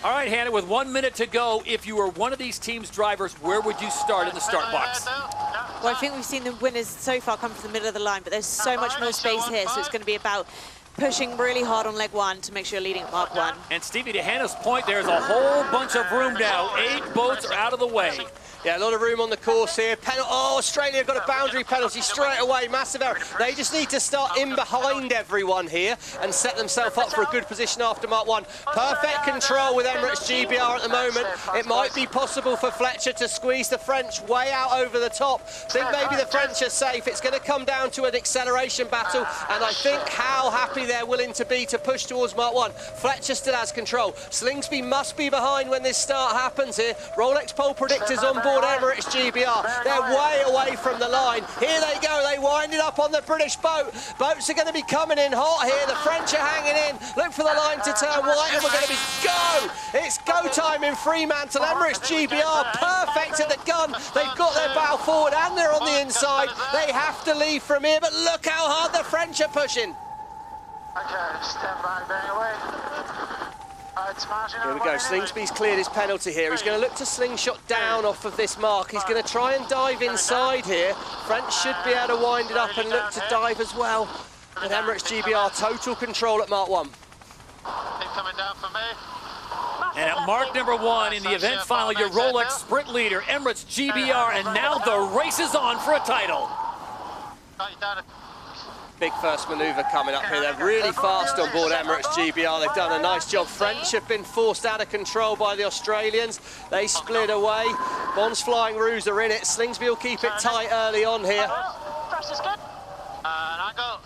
All right, Hannah, with 1 minute to go, if you were one of these teams' drivers, where would you start in the start box? Well, I think we've seen the winners so far come from the middle of the line, but there's so much more space here, so it's going to be about pushing really hard on leg 1 to make sure you're leading at mark 1. And Stevie, to Hannah's point, there's a whole bunch of room now. 8 boats are out of the way. Yeah, a lot of room on the course here. Oh, Australia got a boundary penalty straight away. Massive error. They just need to start in behind everyone here and set themselves up for a good position after mark 1. Perfect control with Emirates GBR at the moment. It might be possible for Fletcher to squeeze the French way out over the top. Think maybe the French are safe. It's going to come down to an acceleration battle, and I think how happy they're willing to be to push towards mark 1. Fletcher still has control. Slingsby must be behind when this start happens here. Rolex pole predictors on board Emirates GBR. They're way away from the line. Here they go. They wind it up on the British boat. Boats are going to be coming in hot here. The French are hanging in. Look for the line to turn white, and we're going to be go. It's go time in Fremantle. Emirates GBR perfect at the gun. They've got their bow forward and they're on the inside. They have to leave from here, but look how hard the French are pushing. Okay, stand back, bang away. Here we go, Slingsby's cleared his penalty here. He's going to look to slingshot down off of this mark. He's going to try and dive inside here. French should be able to wind it up and look to dive as well. With Emirates GBR, total control at mark 1. Coming down for me. And at mark number 1 in the event final, your Rolex sprint leader, Emirates GBR, and now the race is on for a title. Big first manoeuvre coming up here. They're really fast on board Emirates GBR. They've done a nice job. French have been forced out of control by the Australians. They split away. Bond's Flying Roos are in it. Slingsby will keep it tight early on here. Thrust is good. Angle.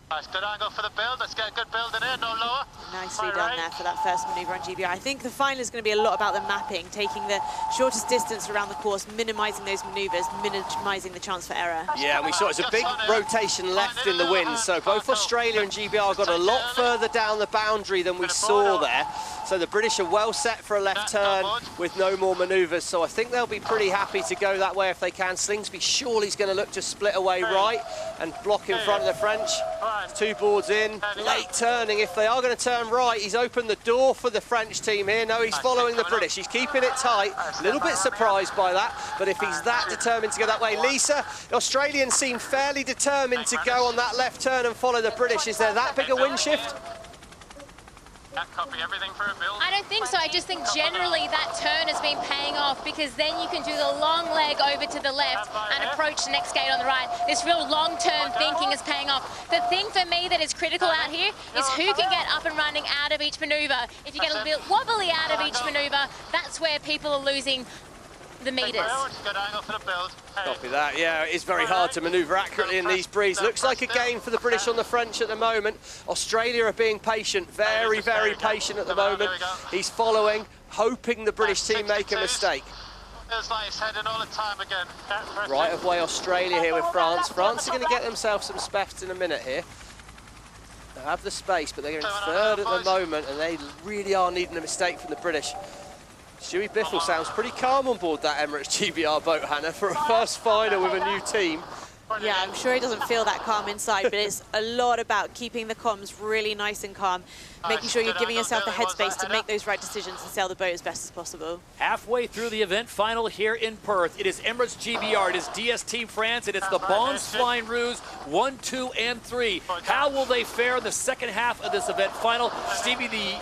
Nice, good angle for the build. Let's get a good build in here, no lower. Nicely done there for that first manoeuvre on GBR. I think the final is going to be a lot about the mapping, taking the shortest distance around the course, minimising those manoeuvres, minimising the chance for error. Yeah, and we saw it's a big rotation left in the wind, so both Australia and GBR got a lot further down the boundary than we saw there. So the British are well set for a left turn with no more manoeuvres, so I think they'll be pretty happy to go that way if they can. Slingsby surely is going to look to split away right and block in front of the French. 2 boards in, late turning. If they are going to turn right, he's opened the door for the French team here. No, he's following the British. He's keeping it tight. A little bit surprised by that, but if he's that determined to go that way. Lisa, the Australians seem fairly determined to go on that left turn and follow the British. Is there that big a wind shift? Copy everything for a build. I don't think so. I just think generally that turn has been paying off, because then you can do the long leg over to the left and approach the next gate on the right. This real long-term thinking is paying off. The thing for me that is critical out here is who can get up and running out of each manoeuvre. If you get a bit wobbly out of each manoeuvre, that's where people are losing the meters. Good angle for the build. Copy that, yeah, it is very hard to manoeuvre accurately in these breezes. Looks like a game for the British on the French at the moment. Australia are being patient, very, very patient at the moment. He's following, hoping the British team make a mistake. Feels like he's heading all the time again. Right of way Australia here with France. France are going to get themselves some spefs in a minute here. They have the space, but they're in third at the moment, and they really are needing a mistake from the British. Stewie Biffle sounds pretty calm on board that Emirates GBR boat, Hannah, for a first final with a new team. Yeah, I'm sure he doesn't feel that calm inside, but it's a lot about keeping the comms really nice and calm, making sure you're giving yourself the headspace to make those right decisions and sail the boat as best as possible. Halfway through the event final here in Perth, it is Emirates GBR, it is DS Team France, and it's the Bond's Flying Roos 1, 2, and 3. How will they fare in the second half of this event final? Stevie, the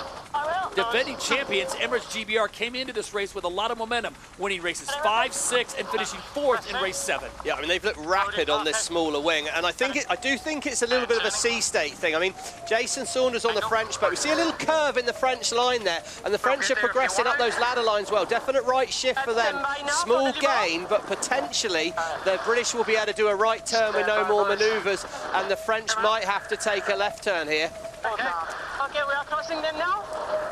defending champions, Emirates GBR, came into this race with a lot of momentum, winning races 5, 6, and finishing 4th in race 7. Yeah, I mean, they've looked rapid on this smaller wing, and I do think it's a little bit of a sea state thing. I mean, Jason Saunders on the French boat. We see a little curve in the French line there, and the French are progressing up those ladder lines well. Definite right shift for them. Small gain, but potentially the British will be able to do a right turn with no more manoeuvres, and the French might have to take a left turn here. Okay, we are crossing them now.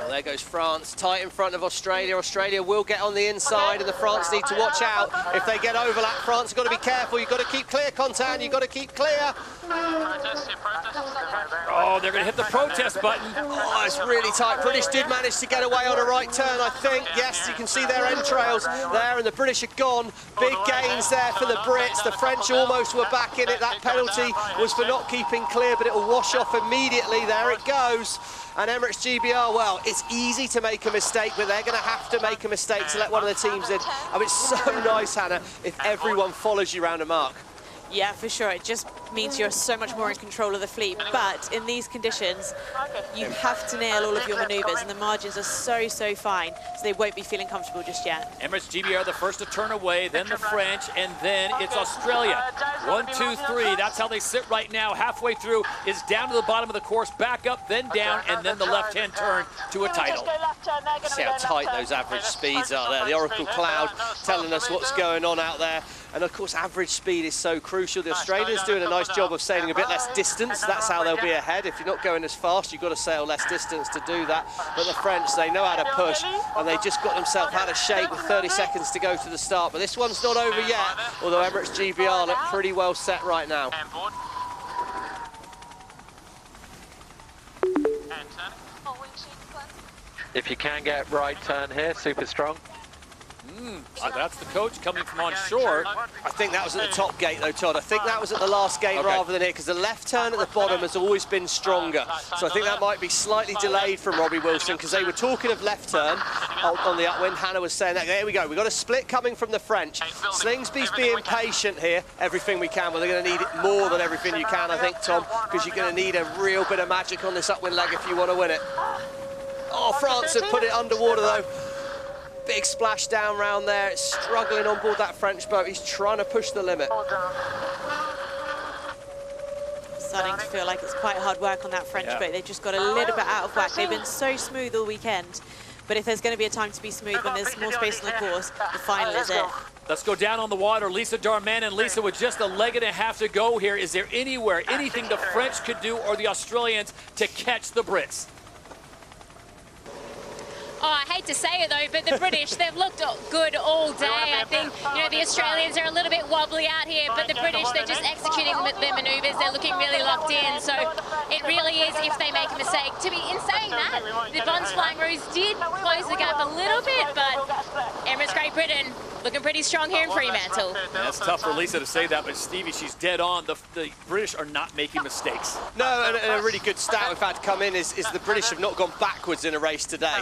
Well, there goes France, tight in front of Australia. Australia will get on the inside, and the France need to watch out. If they get overlap, France have got to be careful. You've got to keep clear, Contan. You've got to keep clear. Oh, they're going to hit the protest button. Oh, it's really tight. British did manage to get away on a right turn, I think. Yes, you can see their entrails there, and the British are gone. Big gains there for the Brits. The French almost were back in it. That penalty was for not keeping clear, but it will wash off immediately. There it goes. And Emirates GBR, well, it's easy to make a mistake, but they're going to have to make a mistake to let one of the teams in. I mean, it's so nice, Hannah, if everyone follows you around a mark. Yeah, for sure. It just means you're so much more in control of the fleet. But in these conditions, you have to nail all of your maneuvers, and the margins are so fine, so they won't be feeling comfortable just yet. Emirates GBR the first to turn away, then the French, and then it's Australia. 1, 2, 3. That's how they sit right now. Halfway through is down to the bottom of the course, back up, then down, and then the left-hand turn to a title. See how tight those average speeds are there. The Oracle Cloud telling us what's going on out there. And of course, average speed is so crucial. The Australians doing a nice job of sailing a bit less distance. That's how they'll be ahead. If you're not going as fast, you've got to sail less distance to do that. But the French, they know how to push, and they just got themselves out of shape with 30 seconds to go to the start. But this one's not over yet, although Emirates GBR look pretty well set right now. If you can get right turn here, super strong. So that's the coach coming from on shore. I think that was at the top gate though, Todd. I think that was at the last gate rather than here, because the left turn at the bottom has always been stronger. So I think that might be slightly delayed from Robbie Wilson, because they were talking of left turn on the upwind. Hannah was saying that. There we go. We've got a split coming from the French. Slingsby's being patient here. Everything we can. Well, they're going to need it more than everything you can, I think, Tom, because you're going to need a real bit of magic on this upwind leg if you want to win it. Oh, France have put it underwater though. Big splash down round there. It's struggling on board that French boat. He's trying to push the limit. Starting to feel like it's quite hard work on that French boat. They've just got a little bit out of whack. They've been so smooth all weekend. But if there's going to be a time to be smooth when there's more space on the course, the final is it. Let's go down on the water. Lisa Darman, and Lisa, with just a leg and a half to go here, is there anywhere, anything the French could do or the Australians to catch the Brits? Oh, I hate to say it though, but the British, they've looked good all day. I think, you know, the Australians are a little bit wobbly out here, but the British, they're just executing their maneuvers. They're looking really locked in. So it really is, if they make a mistake, in saying that, the Bonds Flying Roos did close the gap a little bit, but Emirates Great Britain looking pretty strong here in Fremantle. That's tough for Lisa to say that, but Stevie, she's dead on. The British are not making mistakes. No, and a really good stat we've had come in is the British have not gone backwards in a race today.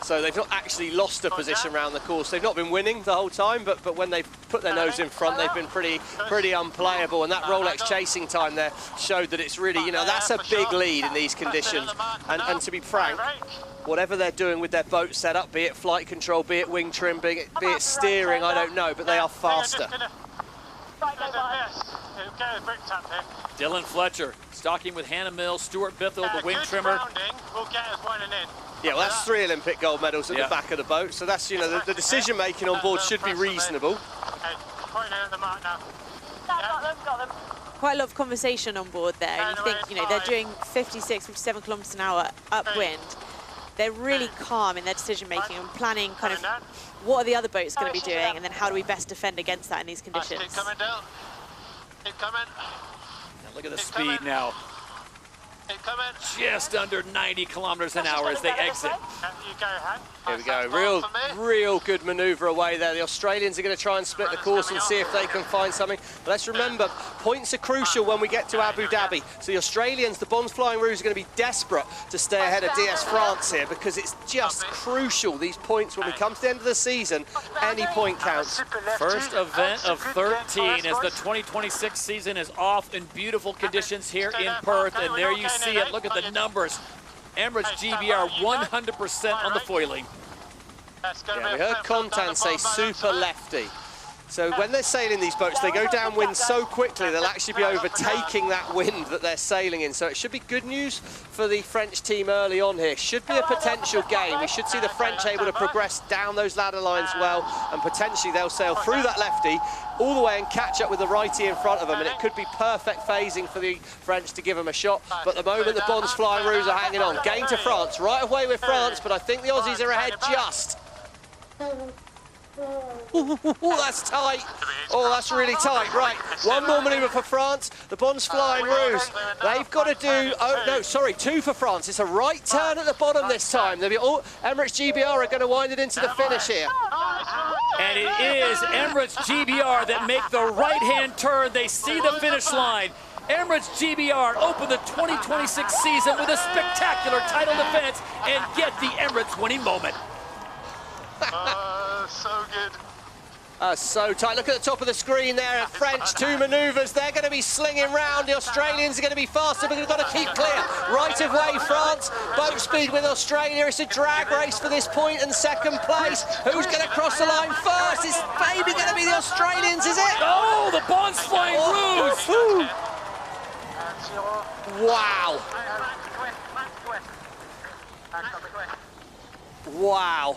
So they've not actually lost a position around the course. They've not been winning the whole time, but when they've put their nose in front, they've been pretty unplayable. And that Rolex chasing time there showed that it's really, you know, that's a big lead in these conditions. And to be frank, whatever they're doing with their boat setup, be it flight control, be it wing trim, be it steering, I don't know, but they are faster. Dylan Fletcher, stocking with Hannah Mills, Stuart Bithell, the wing trimmer. Yeah, well, that's 3 Olympic gold medals at the back of the boat, so that's, you know, the decision making on board should be reasonable. Quite a lot of conversation on board there, and you think, you know, they're doing 56, 57 kilometers an hour upwind. They're really calm in their decision making and planning kind of what are the other boats going to be doing, and then how do we best defend against that in these conditions. Keep coming, Dale. Keep coming. Look at the speed now. Keep coming. Just under 90 kilometers an hour as they exit. You go, Han. Here we go, real good manoeuvre away there. The Australians are going to try and split the course and see if they can find something. But let's remember, points are crucial when we get to Abu Dhabi. So the Australians, the Bonds Flying Roos, are going to be desperate to stay ahead of DS France here, because it's just crucial, these points, when we come to the end of the season. Any point counts. First event of 13 as the 2026 season is off in beautiful conditions here in Perth. And there you see it. Look at the numbers. Emirates GBR 100% on the foiling. Yeah, we heard Contan say super lefty. So when they're sailing these boats, they go downwind so quickly, they'll actually be overtaking that wind that they're sailing in. So it should be good news for the French team early on here. Should be a potential game. We should see the French able to progress down those ladder lines well, and potentially they'll sail through that lefty all the way and catch up with the righty in front of them. And it could be perfect phasing for the French to give them a shot. But at the moment, the Bonds Flying Roos are hanging on. Gain to France, right away with France, but I think the Aussies are ahead just. Oh, that's tight. Oh, that's really tight. Right, one more manoeuvre for France. The Bonds Flying Roos, they've got to do, oh no, sorry, 2 for France. It's a right turn at the bottom this time. Emirates GBR are going to wind it into the finish here. And it is Emirates GBR that make the right-hand turn. They see the finish line. Emirates GBR open the 2026 season with a spectacular title defense and get the Emirates winning moment. So good. So tight. Look at the top of the screen there. French, 2 manoeuvres. They're going to be slinging round. The Australians are going to be faster, but they've got to keep clear. Right of way, France. Boat speed with Australia. It's a drag race for this point and second place. Who's going to cross the line first? It's maybe going to be the Australians, is it? Oh, the Bond's Flying Rouge! Wow. Wow.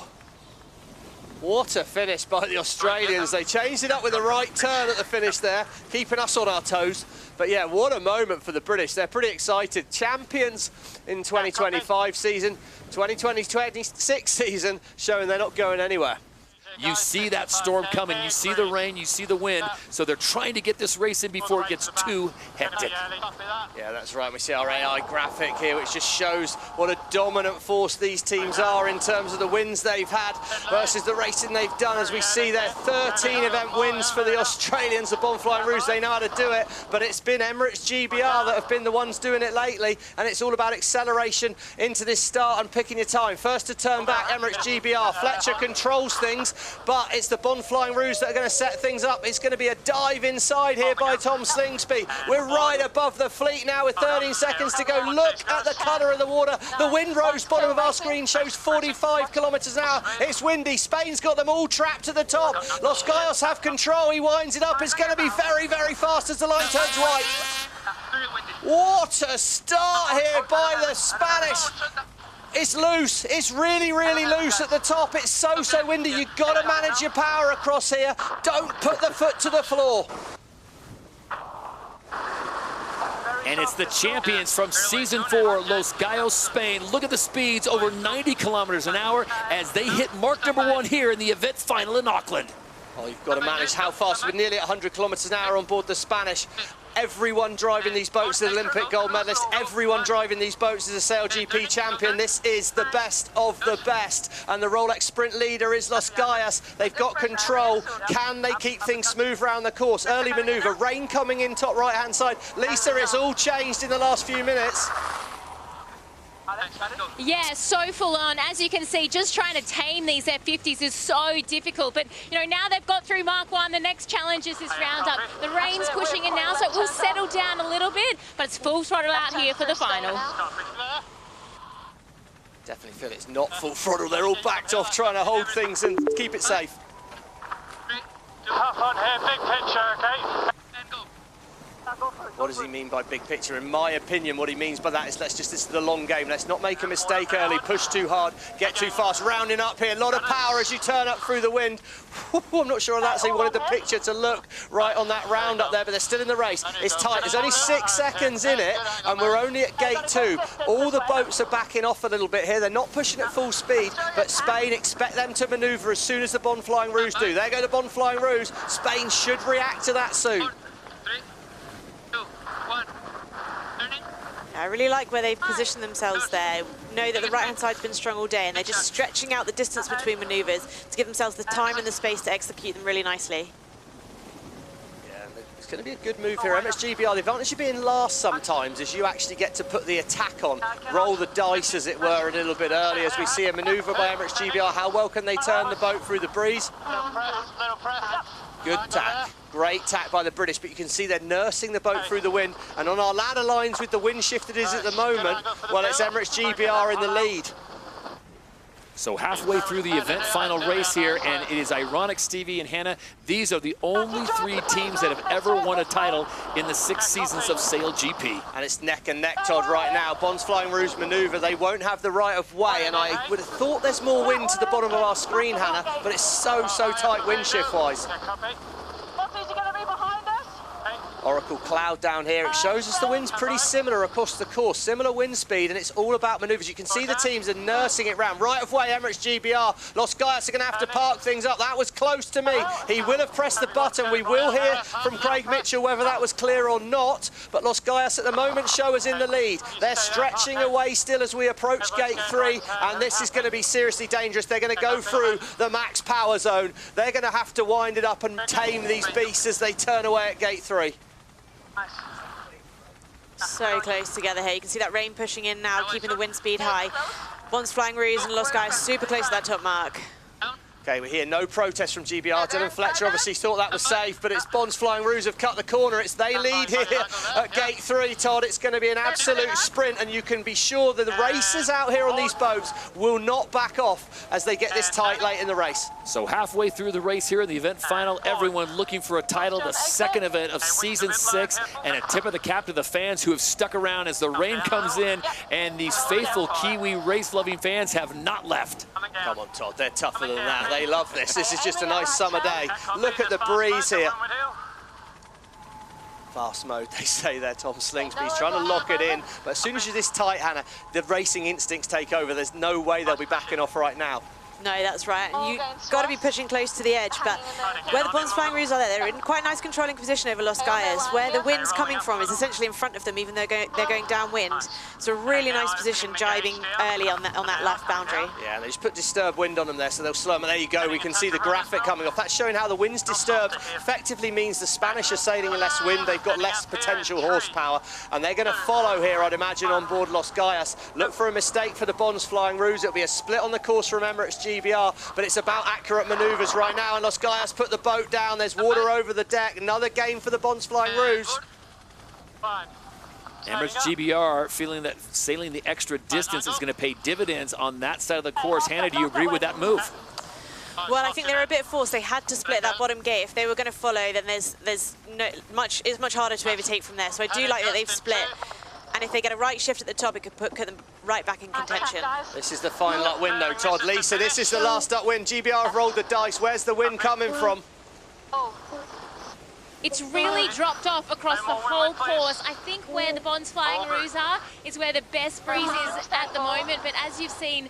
What a finish by the Australians. They changed it up with the right turn at the finish there, keeping us on our toes. But yeah, what a moment for the British. They're pretty excited. Champions in 2025 season, 2026 season, showing they're not going anywhere. You see that storm coming, you see the rain, you see the wind, so they're trying to get this race in before it gets too hectic. Yeah, that's right. We see our AI graphic here, which just shows what a dominant force these teams are in terms of the wins they've had versus the racing they've done. As we see there, 13 event wins for the Australians, the Bond Flying Rouge. They know how to do it, but it's been Emirates GBR that have been the ones doing it lately, and it's all about acceleration into this start and picking your time. First to turn back, Emirates GBR. Fletcher controls things, but it's the Bond Flying Rouge that are going to set things up. It's going to be a dive inside here by Tom Slingsby. We're right above the fleet now with 13 seconds to go. Look at the colour of the water. The wind rose bottom of our screen shows 45 kilometres an hour. It's windy. Spain's got them all trapped to the top. Los Gallos have control. He winds it up. It's going to be very, very fast as the line turns right. What a start here by the Spanish. It's loose. It's really, really loose at the top. It's so windy. You've got to manage your power across here. Don't put the foot to the floor. And it's the champions from Season 4, Los Gallos, Spain. Look at the speeds, over 90 kilometers an hour as they hit mark #1 here in the event final in Auckland. Oh, you've got to manage how fast. We're nearly at 100 kilometers an hour on board the Spanish. Everyone driving these boats is an Olympic gold medalist. Everyone driving these boats is a SailGP champion. This is the best of the best. And the Rolex sprint leader is Los Gallos. They've got control. Can they keep things smooth around the course? Early manoeuvre. Rain coming in top right-hand side. Lisa, it's all changed in the last few minutes. Yeah, so full on. As you can see, just trying to tame these F50s is so difficult. But, you know, now they've got through Mark 1, the next challenge is this roundup. The rain's pushing in now, so it will settle down a little bit, but it's full throttle out here for the final. Definitely feel it's not full throttle. They're all backed off trying to hold things and keep it safe. Tough on here, big picture, okay? What does he mean by big picture? In my opinion, what he means by that is this is the long game. Let's not make a mistake early, push too hard, get too fast, rounding up here. A lot of power as you turn up through the wind. I'm not sure that's how he wanted the picture to look right on that round up there, but they're still in the race. It's tight. There's only 6 seconds in it, and we're only at gate 2. All the boats are backing off a little bit here. They're not pushing at full speed, but Spain, expect them to manoeuvre as soon as the Bond Flying Rouge do. There go the Bond Flying Rouge. Spain should react to that soon. I really like where they've positioned themselves there. Know that the right-hand side's been strong all day, and they're just stretching out the distance between manoeuvres to give themselves the time and the space to execute them really nicely. Yeah, it's going to be a good move here. Emirates GBR, the advantage of being last sometimes is you actually get to put the attack on, roll the dice, as it were, a little bit early. As we see a manoeuvre by Emirates GBR, how well can they turn the boat through the breeze? Good tack. Great tack by the British, but you can see they're nursing the boat through the wind. And on our ladder lines with the wind shift it is at the moment, well, it's Emirates GBR in the lead. So halfway through the event final race here, and it is ironic, Stevie and Hannah, these are the only 3 teams that have ever won a title in the 6 seasons of SailGP. And it's neck and neck, Todd, right now. Bond's Flying Rouge manoeuvre, they won't have the right of way, and I would have thought there's more wind to the bottom of our screen, Hannah, but it's so tight wind shift-wise. Oracle cloud down here. It shows us the wind's pretty similar across the course, similar wind speed, and it's all about manoeuvres. You can see the teams are nursing it round. Right of way, Emirates GBR. Los Gallos are going to have to park things up. That was close to me. He will have pressed the button. We will hear from Craig Mitchell whether that was clear or not, but Los Gallos at the moment show us in the lead. They're stretching away still as we approach gate 3, and this is going to be seriously dangerous. They're going to go through the max power zone. They're going to have to wind it up and tame these beasts as they turn away at gate 3. So close together here. You can see that rain pushing in now, keeping the wind speed high. Bons Flying Ruse and Los Guys super close to that top mark. Okay, we hear no protest from GBR. Dylan Fletcher obviously thought that was safe, but it's Bons Flying Ruse have cut the corner. They lead here at gate 3, Todd. It's going to be an absolute sprint, and you can be sure that the racers out here on these boats will not back off as they get this tight late in the race. So halfway through the race here in the event final, everyone looking for a title, the second event of season 6, and a tip of the cap to the fans who have stuck around as the rain comes in, and these faithful Kiwi race-loving fans have not left. Come on, Todd, they're tougher than that. They love this. This is just a nice summer day. Look at the breeze here. Fast mode, they say there, Tom Slingsby. He's trying to lock it in, but as soon as you're this tight, Hannah, the racing instincts take over. There's no way they'll be backing off right now. No, that's right. And you've got to be pushing close to the edge. But where the Bons Flying Ruse are there, they're in quite a nice controlling position over Los Guayas. Where the wind's coming from is essentially in front of them, even though they're going downwind. It's a really nice position, jibing early on that left boundary. Yeah, they just put disturbed wind on them there, so they'll slow them. And there you go, we can see the graphic coming off. That's showing how the wind's disturbed. Effectively means the Spanish are sailing in less wind. They've got less potential horsepower, and they're going to follow here, I'd imagine, on board Los Guayas. Look for a mistake for the Bons Flying Ruse. It'll be a split on the course from Emirates GBR, but it's about accurate manoeuvres right now, and Los Guayas put the boat down. There's water over the deck. Another game for the Bons Flying Ruse. Emirates GBR feeling that sailing the extra distance is going to pay dividends on that side of the course. Hannah, do you agree with that move? Well, I think they were a bit forced. They had to split that bottom gate. If they were going to follow, then it's much harder to overtake from there. So I do like that they've split. And if they get a right shift at the top, it could put them right back in contention. This is the final upwind, though, Todd. Lisa, this is the last upwind. GBR have rolled the dice. Where's the wind coming from? It's really dropped off across the whole course. I think where the Bons Flying Ruse are is where the best breeze is at the moment. But as you've seen,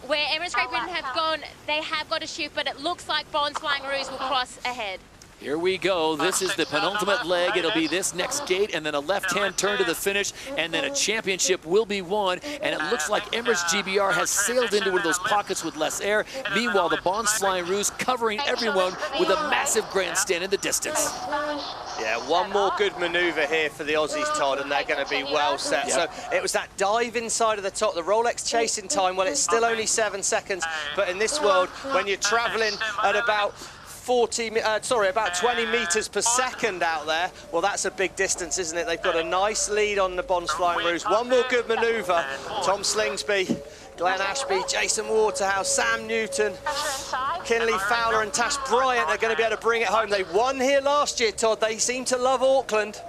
where Emirates Great Britain have gone, they have got a shift, but it looks like Bons Flying Ruse will cross ahead. Here we go. This is the penultimate leg. It'll be this next gate, and then a left-hand turn to the finish, and then a championship will be won. And it looks like Emirates GBR has sailed into one of those pockets with less air. Meanwhile, the Bons Flying Ruse covering everyone with a massive grandstand in the distance. Yeah, one more good manoeuvre here for the Aussies, Todd, and they're going to be well set. Yep. So it was that dive inside of the top, the Rolex chasing time. Well, it's still only 7 seconds, but in this world, when you're traveling at about 20 meters per second out there, well, that's a big distance, isn't it? They've got a nice lead on the Bons Flying Ruse. One more good manoeuvre. Tom Slingsby, Glenn Ashby, Jason Waterhouse, Sam Newton, Kinley Fowler and Tash Bryant are going to be able to bring it home. They won here last year, Todd. They seem to love Auckland.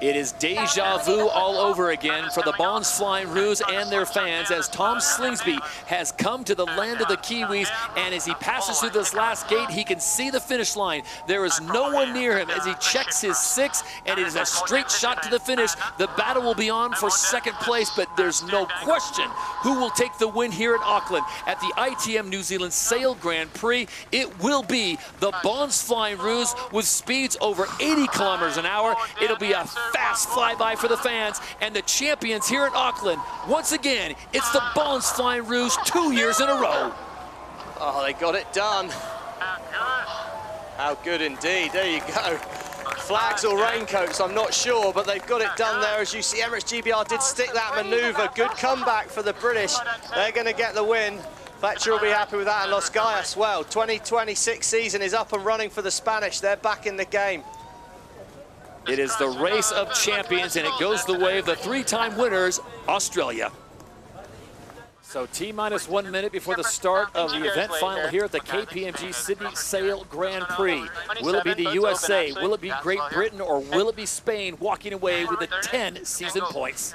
It is deja vu all over again for the Bons Flying Ruse and their fans as Tom Slingsby has come to the land of the Kiwis, and as he passes through this last gate, he can see the finish line. There is no one near him as he checks his 6, and it is a straight shot to the finish. The battle will be on for second place, but there's no question who will take the win here at Auckland at the ITM New Zealand Sail Grand Prix. It will be the Bons Flying Ruse with speeds over 80 kilometers an hour. It'll be a fast flyby for the fans, and the champions here at Auckland, once again, it's the Bons Flying Ruse 2 years in a row. Oh, they got it done. How good indeed. There you go. Flags or raincoats, I'm not sure, but they've got it done there. As you see, Emirates GBR did stick that manoeuvre. Good comeback for the British. They're going to get the win. Fletcher will be happy with that, and Los Guayas, well, 2026 season is up and running for the Spanish. They're back in the game. It is the race of champions, and it goes the way of the 3-time winners, Australia. So T-minus 1 minute before the start of the event final here at the KPMG Sydney Sail Grand Prix. Will it be the USA, will it be Great Britain, or will it be Spain walking away with the 10 season points?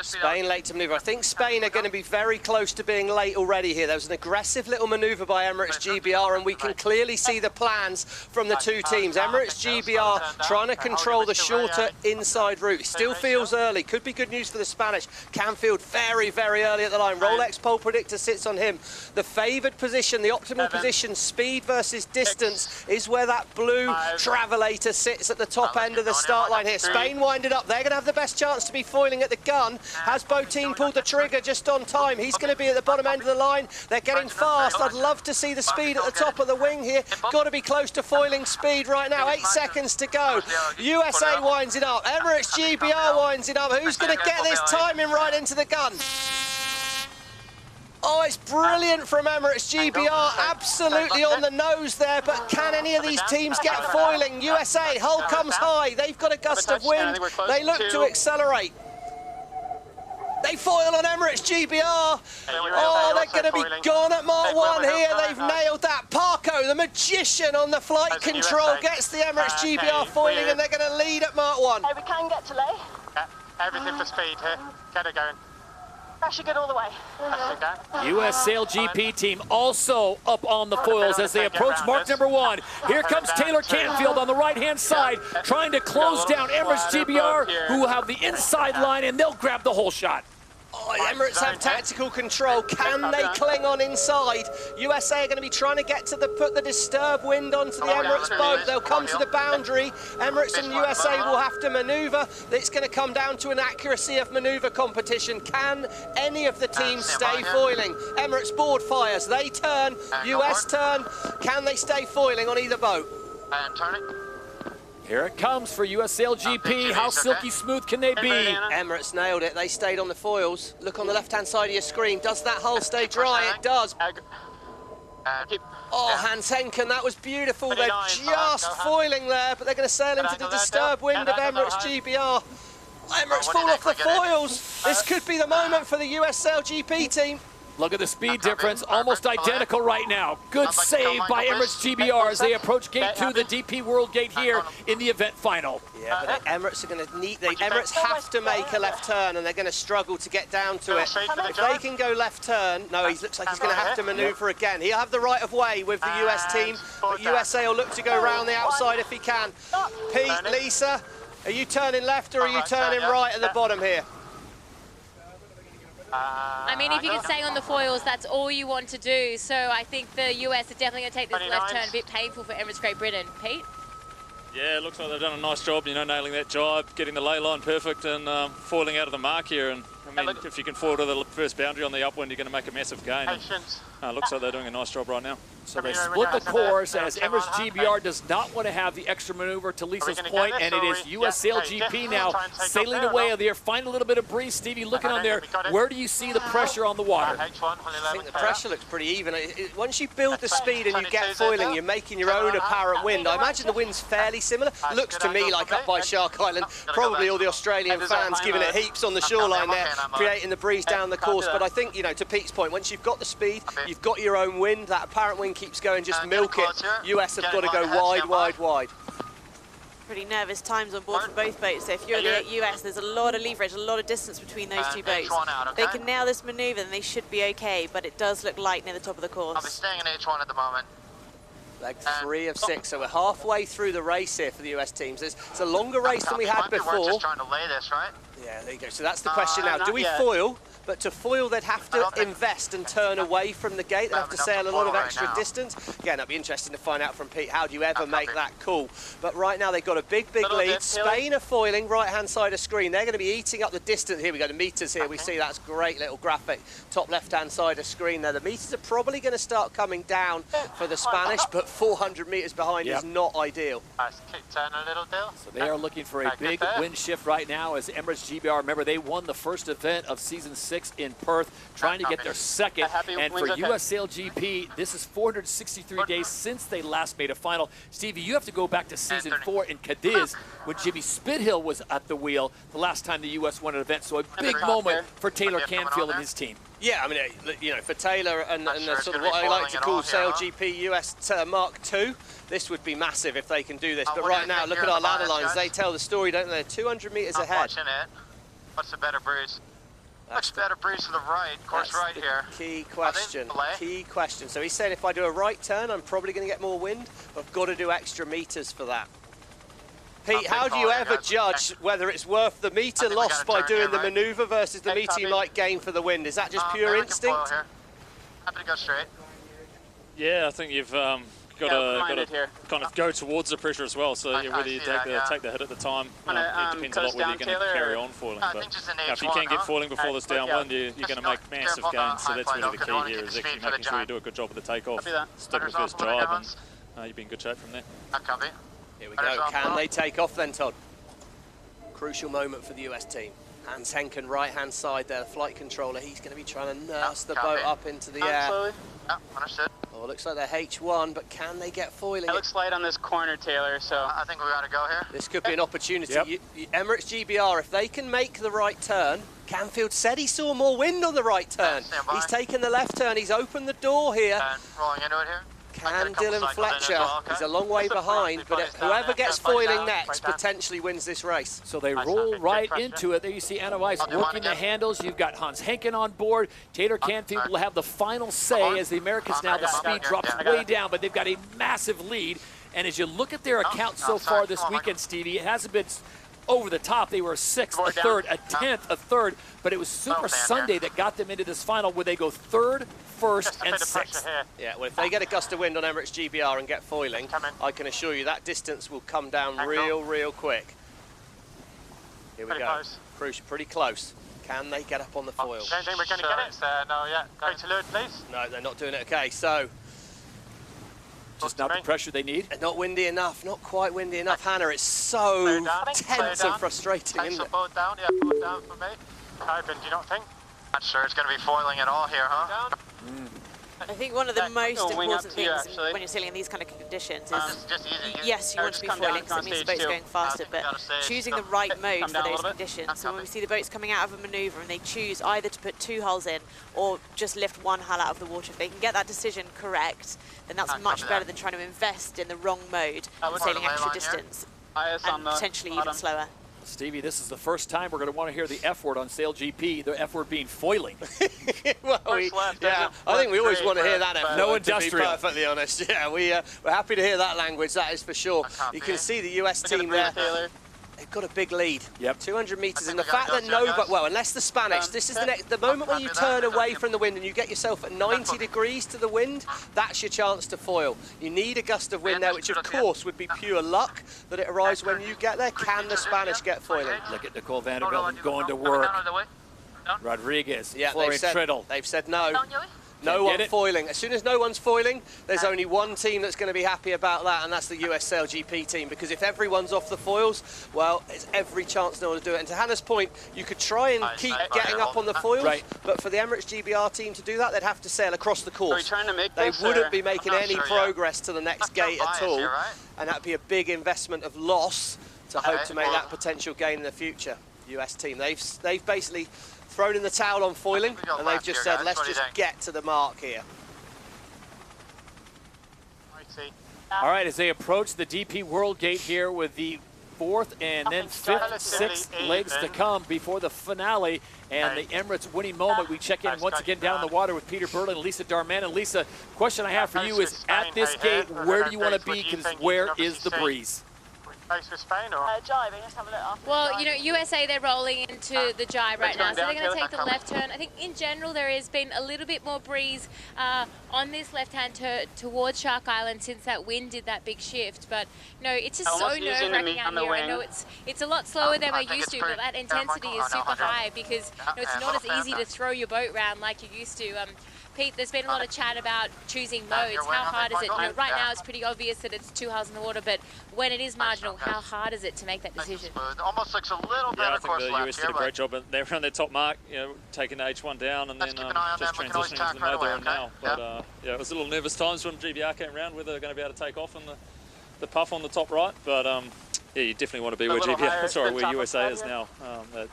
Spain late to manoeuvre. I think Spain are going to be very close to being late already here. There was an aggressive little manoeuvre by Emirates GBR, and we can clearly see the plans from the two teams. Emirates GBR trying to control the shorter inside route. It still feels early. Could be good news for the Spanish. Canfield very, very early at the line. Rolex pole predictor sits on him. The favoured position, the optimal position, speed versus distance, is where that blue Travelator sits at the top end of the start line here. Spain winded up. They're going to have the best chance to be foiling at the gun. Has Botin pulled the trigger just on time? He's going to be at the bottom end of the line. They're getting fast. I'd love to see the speed at the top of the wing here. Got to be close to foiling speed right now. 8 seconds to go. USA winds it up. Emirates GBR winds it up. Who's going to get this timing right into the gun? Oh, it's brilliant from Emirates GBR, absolutely on the nose there, but can any of these teams get foiling? USA, hull comes high, they've got a gust of wind, they look to accelerate. They foil on Emirates GBR. Oh, they're going to be gone at Mark 1 here. They've nailed that. Parko, the magician on the flight control, gets the Emirates GBR foiling, and they're going to lead at Mark 1. We can get to lay. Yeah, everything for speed here. Get it going. Pressure good all the way. US SailGP team also up on the foils as they approach mark number 1. Here comes Taylor Canfield on the right-hand side, trying to close down Emirates GBR, who will have the inside line, and they'll grab the whole shot. Oh, Emirates have tactical control. Can they cling on inside? USA are going to be trying to get to put the disturbed wind onto the Emirates boat. They'll come to the boundary. Emirates and USA will have to manoeuvre. It's going to come down to an accuracy of manoeuvre competition. Can any of the teams stay foiling? Emirates board fires. They turn. US turn. Can they stay foiling on either boat? And turn it. Here it comes for US SailGP. How silky smooth can they be? Emirates nailed it. They stayed on the foils. Look on the left-hand side of your screen. Does that hull stay dry? It does. Oh, Hans Henken, that was beautiful. They're just foiling there, but they're going to sail into the disturbed wind of Emirates GBR. Emirates fall off the foils. This could be the moment for the US SailGP team. Look at the speed difference, almost identical right now. Good save by Emirates GBR as they approach Gate 2, the DP World Gate here in the event final. Yeah, but the Emirates are going to need... The Emirates have to make a left turn, and they're going to struggle to get down to it. If they can go left turn... No, he looks like he's going to have to manoeuvre again. He'll have the right of way with the US team, but USA will look to go round the outside if he can. Pete, Lisa, are you turning left or are you turning right at the bottom here? I mean, if you can stay on the foils, that's all you want to do. So I think the US are definitely going to take this left turn. A bit painful for Emirates Great Britain. Pete? Yeah, it looks like they've done a nice job, you know, nailing that jibe, getting the ley line perfect and foiling out of the mark here. And I mean, if you can foil to the first boundary on the upwind, you're going to make a massive gain. Looks like they're doing a nice job right now. So they split the course as Emirates GBR does not want to have the extra maneuver to Lisa's point, and it is US SailGP now sailing away. They're finding a little bit of breeze. Stevie, looking on there, where do you see the pressure on the water? I think the pressure looks pretty even. Once you build the speed and you get foiling, you're making your own apparent wind. I imagine the wind's fairly similar. Looks to me like up by Shark Island. Probably all the Australian fans giving it heaps on the shoreline there, creating the breeze down the course. But I think, you know, to Pete's point, once you've got the speed, you've got your own wind, that apparent wind keeps going, just milk it. US have got to go wide, wide, wide. Pretty nervous times on board for both boats. So if you're the US, there's a lot of leverage, a lot of distance between those two boats. They can nail this maneuver, then they should be okay, but it does look light near the top of the course. I'll be staying in H1 at the moment. Leg 3 of 6, so we're halfway through the race here for the US teams. It's a longer race than we had before. We're just trying to lay this, right? Yeah, there you go. So that's the question now. Do we foil? But to foil, they'd have to invest and turn away from the gate. They'd have to sail a lot of extra distance. Again, that'd be interesting to find out from Pete. How do you ever make that call? But right now, they've got a big, big lead. Spain are foiling, right-hand side of screen. They're going to be eating up the distance. Here we go, the meters here. We see that's great little graphic. Top left-hand side of screen there. The meters are probably going to start coming down for the Spanish, but 400 meters behind is not ideal. Turn a little, Bill. So they are looking for a big wind shift right now as Emirates GBR. Remember, they won the first event of Season 6 in Perth, trying to get their second. And for US SailGP, this is 463 days since they last made a final. Stevie, you have to go back to Season 4 in Cadiz when Jimmy Spithill was at the wheel the last time the US won an event. So a big moment for Taylor Canfield and his team. Yeah, I mean, you know, for Taylor and sort of what I like to call SailGP US Mark II, this would be massive if they can do this. But right now, look at our ladder lines. They tell the story, don't they? They're 200 meters ahead. What's the better breeze? Much better breeze to the right, course right here. Key question, key question. So he's saying if I do a right turn, I'm probably going to get more wind, but I've got to do extra meters for that. Pete, how do you ever judge whether it's worth the meter lost by doing the maneuver versus the meter you might gain for the wind? Is that just pure instinct? Happy to go straight. Yeah, I think you've got got to kind of go towards the pressure as well. So whether you take the hit at the time, it depends a lot whether you're going to carry on foiling. But if you can get foiling before this downwind, you're going to make massive gains. So that's really the key here, is actually making sure you do a good job of the takeoff, stick with first jibe, and you'll be in good shape from there. Here we go. Can they take off then, Todd? Crucial moment for the US team. Hans Henken, right-hand side there, the flight controller. He's going to be trying to nurse the boat up into the air. Understood. Oh, looks like they're H1, but can they get foiling? It looks light on this corner, Taylor, so... I think we got to go here. This could be an opportunity. Emirates GBR, if they can make the right turn, Canfield said he saw more wind on the right turn. He's taken the left turn, he's opened the door here. And rolling into it here. Can Dylan Fletcher, he's a long way behind, but whoever gets foiling next potentially wins this race. So they roll right into it. There you see Anna Weiss working the handles. You've got Hans Henken on board. Taylor Canfield will have the final say as the Americans now, the speed drops way down, but they've got a massive lead. And as you look at their account so far this weekend, Stevie, it hasn't been over the top. They were a 6th, a 3rd, a 10th, a 3rd, but it was Super Sunday that got them into this final where they go 3rd, 1st, and 6th. Yeah, well, if they get a gust of wind on Emirates GBR and get foiling, I can assure you that distance will come down real quick. Here we go. Crucial, pretty close. Can they get up on the foil? Don't think we're going to get it. No, yeah. Go to leeward, please. No, they're not doing it. Okay, so... Just not the pressure they need. Not windy enough, not quite windy enough. Hannah, it's so tense and frustrating, isn't it? Boat down, yeah, boat down for me. Carbon, do you not think? Not sure it's going to be foiling at all here, huh? I think one of the most important things when you're sailing in these kind of conditions is, yes, you want to be foiling because it means the boat's going faster, but choosing the right mode for those conditions. So when we see the boats coming out of a manoeuvre and they choose either to put 2 hulls in or just lift 1 hull out of the water, if they can get that decision correct, then that's much better than trying to invest in the wrong mode and sailing extra distance and potentially even slower. Stevie, this is the first time we're going to want to hear the F word on SailGP, the F word being foiling. Well, I think we always want to hear that F word, no industrial. to be perfectly honest. Yeah, we're happy to hear that language, that is for sure. You can see the US team there. They've got a big lead. 200 metres, and the fact that well, unless the Spanish, this is the moment when you turn away from the wind and you get yourself at 90 degrees to the wind, that's your chance to foil. You need a gust of wind there, which of course would be pure luck that it arrives when you get there. Can the Spanish get foiling? Look at Nicole Vanderbilt going to work. Rodriguez, Florian Triddle. They've said no. No one foiling. As soon as no one's foiling, there's only one team that's going to be happy about that, and that's the US SailGP team, because if everyone's off the foils, well, there's every chance no one will do it. And to Hannah's point, you could try and keep getting up on the foils, but for the Emirates GBR team to do that, they'd have to sail across the course. They wouldn't be making any progress to the next gate at all, and that'd be a big investment of loss to hope to make that potential gain in the future. US team, they've basically thrown in the towel on foiling, and they've just said, let's just get to the mark here. All right, as they approach the DP World Gate here with the 4th and then 5th, 6th legs to come before the finale and the Emirates winning moment. We check in once again down the water with Peter Berlin and Lisa Darman. And Lisa, question I have for you is, at this gate, where do you want to be? Because where is the breeze? For Spain or? Jibing, let's have a look after. Well, you know, USA, they're rolling into the jibe right now, so they're going to take the left turn. I think in general there has been a little bit more breeze on this left-hand turn towards Shark Island since that wind did that big shift. But, you know, it's just so nerve-wracking out here. I know it's a lot slower than we're used to, but that intensity is super high because, you know, it's not as easy to throw your boat around like you used to. Pete, there's been a lot of chat about choosing modes. How hard is it? You know, right now it's pretty obvious that it's 2 hulls in the water, but when it is marginal, how hard is it to make that decision? Almost looks a little better. I think the US did a great job. They're around their top mark, you know, taking the H1 down and then just transitioning to the mode they're in now. But yeah, it was a little nervous times when GBR came around, whether they're going to be able to take off in the puff on the top right. But yeah, you definitely want to be where GBR, sorry, where USA is now.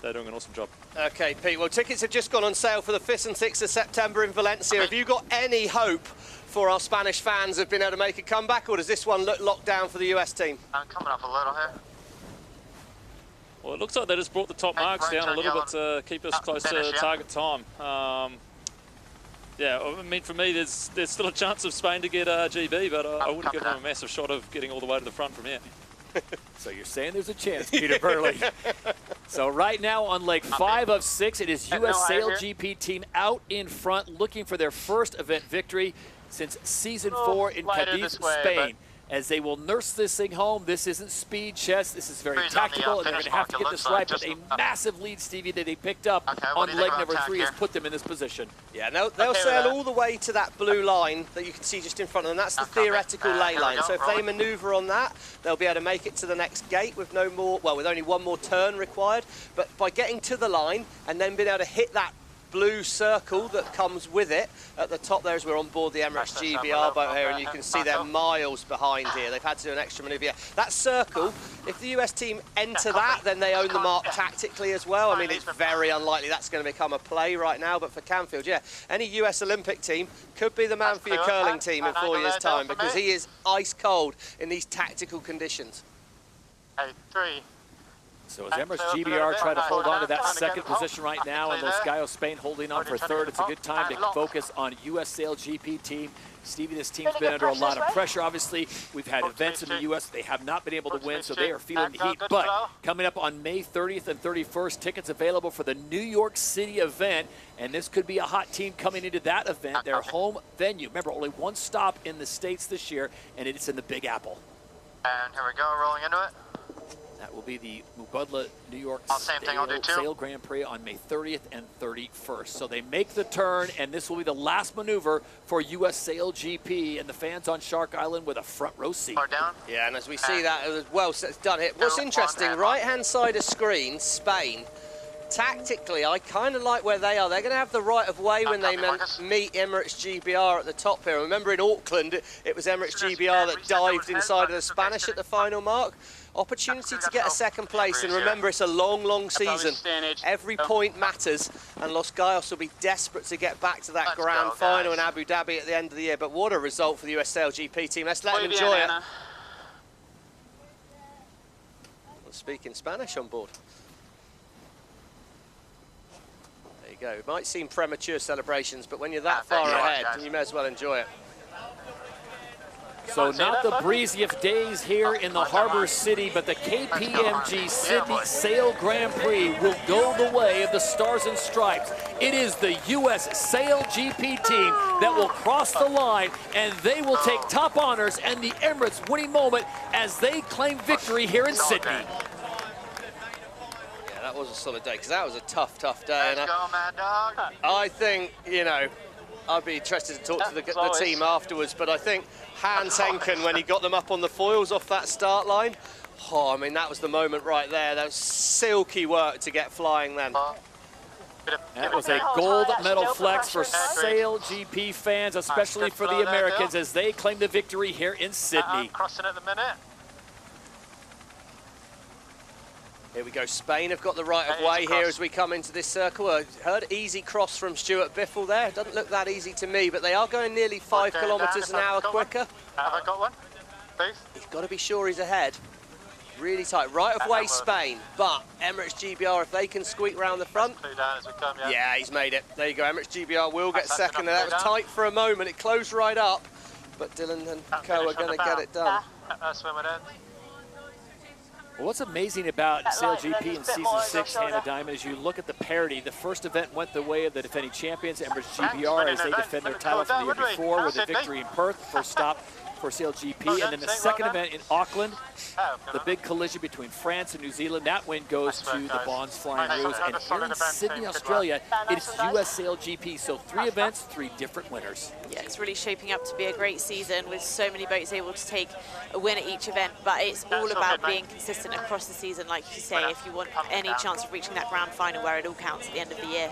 They're doing an awesome job. Okay, Pete, well, tickets have just gone on sale for the 5th and 6th of September in Valencia. Have you got any hope for our Spanish fans of being able to make a comeback, or does this one look locked down for the US team? I'm coming up a little here. Well, it looks like they just brought the top marks down a little bit to keep us close to target time. Yeah, I mean, for me, there's still a chance of Spain to get GB, but I wouldn't give them a massive shot of getting all the way to the front from here. So you're saying there's a chance, Peter Burley. So right now on leg 5 of 6, it is US SailGP team out in front looking for their first event victory since season 4 in Cadiz, Spain. As they will nurse this thing home. This isn't speed chess. This is very tactical, and they're going to have to get this right. But a massive lead, Stevie, that they picked up on leg number 3 has put them in this position. Yeah, they'll sail all the way to that blue line that you can see just in front of them. That's the theoretical ley line. So if they manoeuvre on that, they'll be able to make it to the next gate with no more, well, with only one more turn required. But by getting to the line and then being able to hit that blue circle that comes with it at the top there as we're on board the Emirates GBR boat here, and you can see they're miles behind here. They've had to do an extra manoeuvre here. That circle, if the US team enter that, then they own the mark tactically as well. I mean, it's very unlikely that's going to become a play right now, but for Canfield, yeah, any US Olympic team could be the man for your curling team in 4 years' time, because he is ice cold in these tactical conditions. Hey, 3. So as Emirates GBR try to hold on to that second position right now, and Los Gallos Spain holding on for third, it's a good time to focus on US SailGP team. Stevie, this team's been under a lot of pressure, obviously. We've had events in the US they have not been able to win, so they are feeling the heat. But coming up on May 30th and 31st, tickets available for the New York City event, and this could be a hot team coming into that event, their home venue. Remember, only one stop in the States this year, and it's in the Big Apple. And here we go, rolling into it. That will be the Mubadala New York Sail Grand Prix on May 30th and 31st. So they make the turn, and this will be the last maneuver for US SailGP and the fans on Shark Island with a front row seat. Yeah, and as we see that as well, it's done it. What's interesting, right-hand side of screen, Spain. Tactically, I kind of like where they are. They're going to have the right of way when they meet Emirates GBR at the top here. Remember in Auckland, it was Emirates GBR that dived inside of the Spanish at the final mark. Opportunity to get a second place, and remember, it's a long, long season. Every point matters, and Los Gallos will be desperate to get back to that grand final in Abu Dhabi at the end of the year. But what a result for the US SailGP team. Let's let them enjoy it. We'll speak in Spanish on board. There you go. It might seem premature celebrations, but when you're that far ahead, you may as well enjoy it. So not the breeziest days here in the harbor city, but the KPMG Sydney Sail Grand Prix will go the way of the Stars and Stripes. It is the US SailGP team that will cross the line, and they will take top honors and the Emirates winning moment as they claim victory here in Sydney. Yeah, that was a solid day, because that was a tough, tough day. And I think, you know, I'd be interested to talk to the team afterwards, but I think Hans Henken, when he got them up on the foils off that start line, oh, I mean, that was the moment right there. That was silky work to get flying then. That was a gold medal flex for SailGP fans, especially for the Americans, as they claim the victory here in Sydney. Crossing at the minute. Here we go, Spain have got the right of way here as we come into this circle. I heard easy cross from Stuart Biffle there. It doesn't look that easy to me, but they are going nearly 5 kilometres an hour quicker. Have I got one? Please? He's got to be sure he's ahead. Really tight. Right of way, Spain, but Emirates GBR, if they can squeak round the front. Yeah, he's made it. There you go, Emirates GBR will get second. That was tight for a moment. It closed right up, but Dylan and Co are going to get it done. Swim it in. Well, what's amazing about SailGP in Season 6, Hannah Diamond, is you look at the parity. The first event went the way of the defending champions, Emirates GBR, as they defend their title from the year before with a victory in Perth, first stop for SailGP. And then the second event in Auckland, the big collision between France and New Zealand, that win goes to the Bonds Flying Roos. And here in Sydney, Australia, it's US SailGP. So 3 events, 3 different winners. Yeah, it's really shaping up to be a great season with so many boats able to take a win at each event. But it's all about being consistent across the season, like you say, if you want any chance of reaching that grand final where it all counts at the end of the year.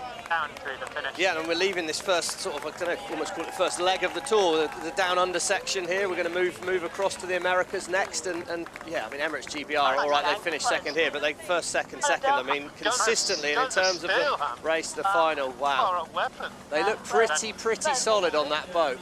Yeah, and we're leaving this first sort of, I don't know, almost call it first leg of the tour, the down under section here. We're going to move across to the Americas next, and yeah, I mean, Emirates GBR, all right, they finished second here, but they first, second. I mean, consistently, and in terms of the race to the final, wow. They look pretty solid on that boat.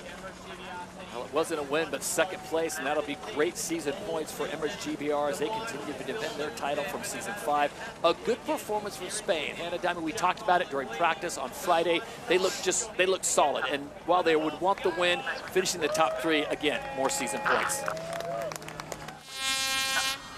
Well, it wasn't a win, but second place, and that'll be great season points for Emirates GBR as they continue to defend their title from Season 5. A good performance from Spain. Hannah Diamond, we talked about it during practice on Friday. They looked solid, and while they would want the win, finishing the top 3, again, more season points.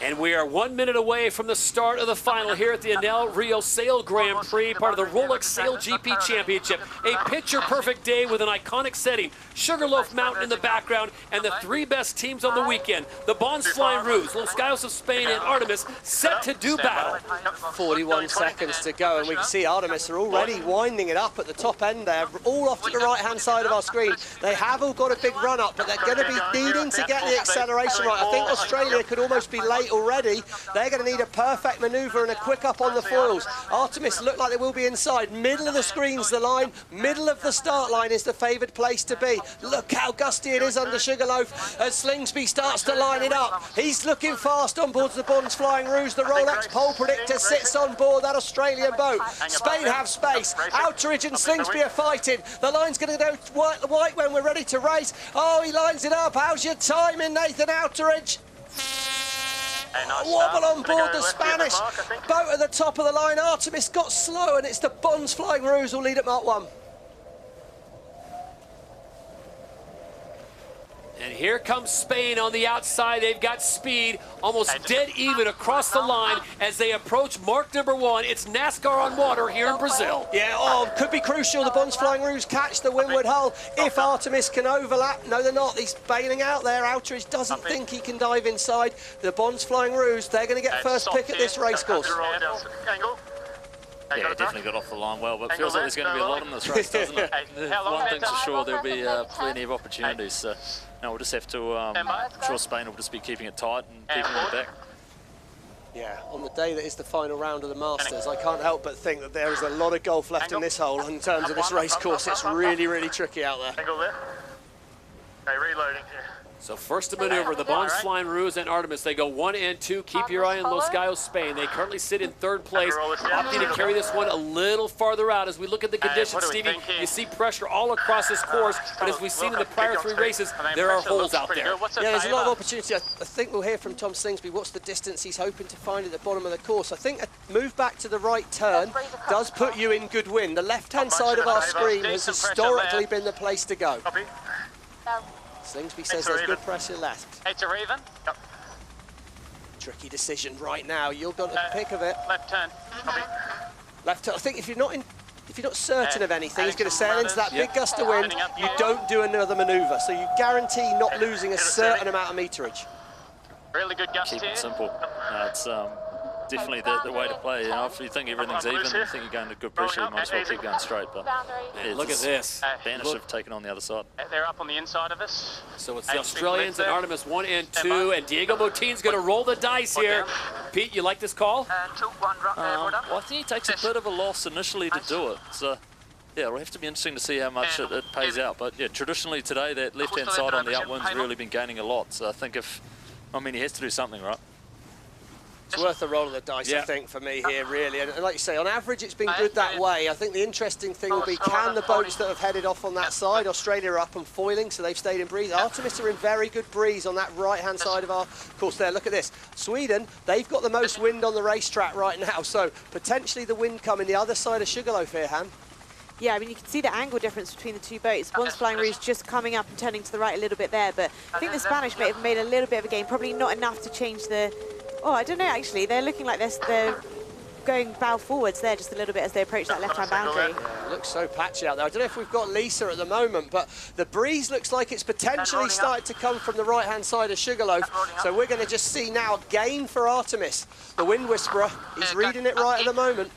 And we are 1 minute away from the start of the final here at the Enel Rio Sail Grand Prix, part of the Rolex SailGP Championship. A picture-perfect day with an iconic setting. Sugarloaf Mountain in the background, and the three best teams on the weekend. The Bons Flying Roos, Los Gallos of Spain, and Artemis set to do battle. 41 seconds to go, and we can see Artemis are already winding it up at the top end there, all off to the right-hand side of our screen. They have all got a big run up, but they're going to be needing to get the acceleration right. I think Australia could almost be late already. They're going to need a perfect manoeuvre and a quick up on the foils. Artemis look like they will be inside. Middle of the screen's the line. Middle of the start line is the favoured place to be. Look how gusty it is under Sugarloaf as Slingsby starts to line it up. He's looking fast on board the Bons Flying Roos. The Rolex pole predictor sits on board that Australian boat. Spain have space. Outeridge and Slingsby are fighting. The line's going to go white when we're ready to race. Oh, he lines it up. How's your timing, Nathan Outeridge? Wobble on board the Spanish boat at the top of the line. Artemis got slow, and it's the Bons Flying Roos who'll lead at Mark 1. And here comes Spain on the outside. They've got speed, almost dead even across the line as they approach mark number 1. It's NASCAR on water here in Brazil. Yeah, oh, could be crucial. The Bons Flying Roos catch the windward hull if Artemis can overlap. No, they're not. He's bailing out there. Outeridge doesn't think he can dive inside. The Bons Flying Roos, they're going to get first pick at this race course. Yeah, definitely got off the line well, but it feels like there's going to be a lot in this race, doesn't it? One thing's for sure, there'll be plenty of opportunities. So, no, we'll just have to, I'm sure Spain will just be keeping it tight and keeping it back. Yeah, on the day that is the final round of the Masters, I can't help but think that there is a lot of golf left in this hole in terms of this race course. It's really, really tricky out there. Okay, reloading here. So first to maneuver, the Bons Flying Roos and Artemis. They go 1 and 2. Keep your eye on Los Gallos, Spain. They currently sit in third place, opting to carry this one a little farther out. As we look at the conditions, Stevie, you see pressure all across this course, but as we've seen in the prior 3 races, there are holes out there. Yeah, there's a lot of opportunity. I think we'll hear from Tom Slingsby what's the distance he's hoping to find at the bottom of the course. I think a move back to the right turn does put you in good wind. The left-hand side of our screen has historically been the place to go. Slingsby says there's good pressure left. It's a Raven. Yep. Tricky decision right now. You've got the pick of it. Left turn. Copy. Left turn. I think if you're not certain of anything, he's going to sail into that big gust of wind. You don't do another manoeuvre, so you guarantee not losing a certain amount of meterage. Really good gust Keep here. it simple. It's definitely the way to play. You know, if you think everything's even, you think you're going to good pressure, you might as well keep going straight. But yeah, look at this. Banish have taken on the other side. They're up on the inside of us. So it's the Australians and Artemis 1 and 2, and Diego Motin's going to roll the dice here. Pete, you like this call? Well, I think he takes a bit of a loss initially to do it. So yeah, it'll have to be interesting to see how much it pays out. But yeah, traditionally today, that left-hand side on the upwind's really been gaining a lot. So I think he has to do something, right? It's worth a roll of the dice, I think, for me here, really. And like you say, on average, it's been good that way. I think the interesting thing will be, can the boats that have headed off on that side, Australia are up and foiling, so they've stayed in breeze. Artemis are in very good breeze on that right-hand side of our course there. Look at this. Sweden, they've got the most wind on the racetrack right now, so potentially the wind coming the other side of Sugarloaf here, Han. Yeah, I mean, you can see the angle difference between the two boats. Bons Flying Roos just coming up and turning to the right a little bit there, but I think the Spanish may have made a little bit of a gain, probably not enough to change the... Oh, I don't know, actually. They're looking like they're going bow forwards there just a little bit as they approach that left-hand boundary. Yeah, it looks so patchy out there. I don't know if we've got Lisa at the moment, but the breeze looks like it's potentially started to come from the right-hand side of Sugarloaf. So we're going to just see now a gain for Artemis. The Wind Whisperer, he's reading it right at the moment.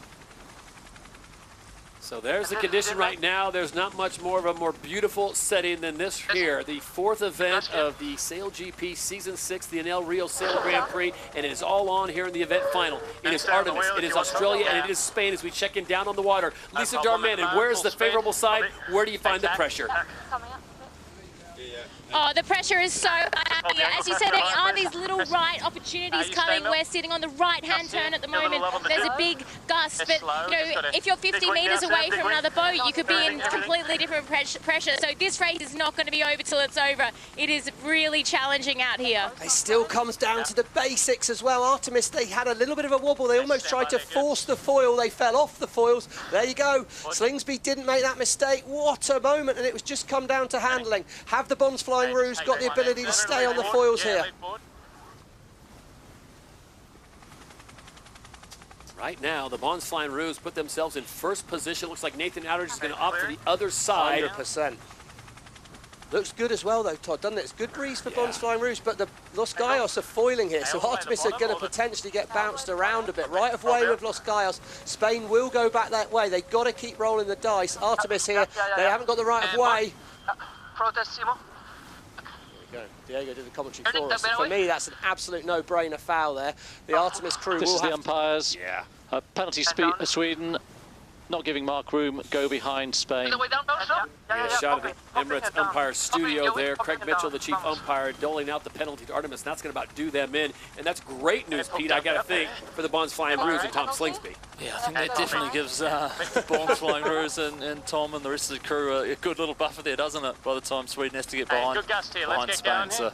So there's the condition right now. There's not much more of a more beautiful setting than this here. The 4th event of the SailGP Season 6, the Enel Rio Sail Grand Prix, and it is all on here in the event final. It is Artemis, it is Australia, and it is Spain as we check in down on the water. Lisa Darman, and where's the favorable side? Where do you find the pressure? Oh, the pressure is so high. As you said, there are these little right opportunities coming. We're sitting on the right-hand turn at the moment. There's a big gust, but you know, if you're 50 metres away from another boat, you could be in completely different pressure. So this race is not going to be over till it's over. It is really challenging out here. It still comes down to the basics as well. Artemis, they had a little bit of a wobble. They almost tried to force the foil. They fell off the foils. There you go. Slingsby didn't make that mistake. What a moment, and it was just come down to handling. Have the Bons Flying Roos got the ability to stay on the foils here? Right now, the Bonds Flying Roos put themselves in first position. Looks like Nathan Outridge is going to opt to the other side. 100%. Looks good as well, though, Todd, doesn't it? It's good breeze for Bonds Flying Roos, but the Los Gallos are foiling here, so Artemis are going to potentially get bounced around a bit. Right of way with Los Gallos. Spain will go back that way. They've got to keep rolling the dice. Artemis here, they haven't got the right of way. There we go. Diego did the commentary for us. For me, that's an absolute no-brainer foul there. The Artemis crew This will is have the umpires. Yeah. Penalty Sweden. Not giving Mark room, go behind Spain. Get a shot of the Emirates umpire studio there. Craig Mitchell, the chief umpire, doling out the penalty to Artemis. And that's going to about do them in. And that's great news, Pete, I got to think, for the Bonds Flying Roos and Tom Slingsby. Yeah, I think that definitely gives the Bonds Flying Roos and Tom and the rest of the crew a good little buffer there, doesn't it? By the time Sweden has to get behind Spain. So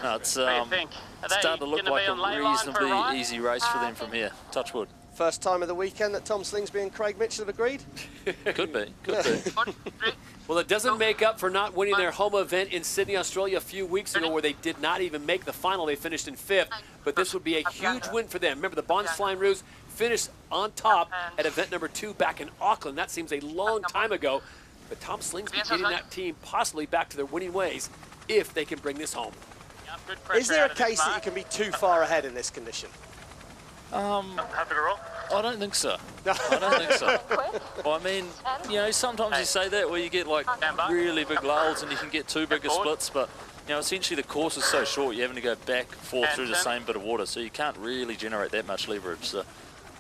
no, it's starting to look like a reasonably easy race for them from here. Touch wood. First time of the weekend that Tom Slingsby and Craig Mitchell have agreed? Could be, could be. Well, it doesn't make up for not winning their home event in Sydney, Australia a few weeks ago, where they did not even make the final. They finished in 5th, but this would be a huge win for them. Remember, the Bonds Flying Roos finished on top at event number 2 back in Auckland. That seems a long time ago, but Tom Slingsby getting that team possibly back to their winning ways if they can bring this home. Is there a case that you can be too far ahead in this condition? Happy to roll? I don't think so. I don't think so. Well, I mean, you know, sometimes you say that where you get like really big lulls and you can get too big of splits, but you know, essentially the course is so short, you're having to go back and forth through the same bit of water, so you can't really generate that much leverage. So,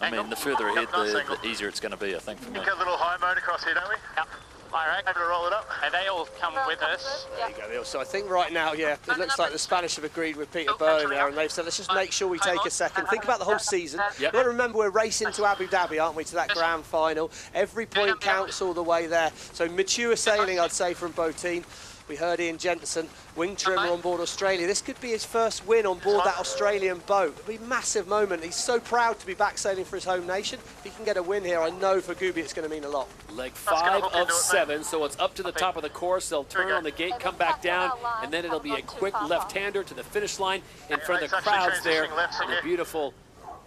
I mean, the further ahead, the easier it's going to be, I think, for me. We've got a little high motocross here, don't we? Yep. All right, happy to roll it up. And they all come with us. There you go, Neil. So I think right now, yeah, it looks like the Spanish have agreed with Peter Burling there, and they've said, let's just make sure we take a second. Think about the whole season. You've got to remember we're racing to Abu Dhabi, aren't we, to that grand final. Every point counts all the way there. So mature sailing, I'd say, from both teams. We heard Ian Jensen, wing trimmer on board Australia. This could be his first win on board that Australian boat. It'll be a massive moment. He's so proud to be back sailing for his home nation. If he can get a win here, I know for Gooby it's going to mean a lot. Leg 5 of 7, so it's up to the top of the course. They'll turn on the gate, come back down, and then it'll be a quick left-hander to the finish line in front of the crowds there in the beautiful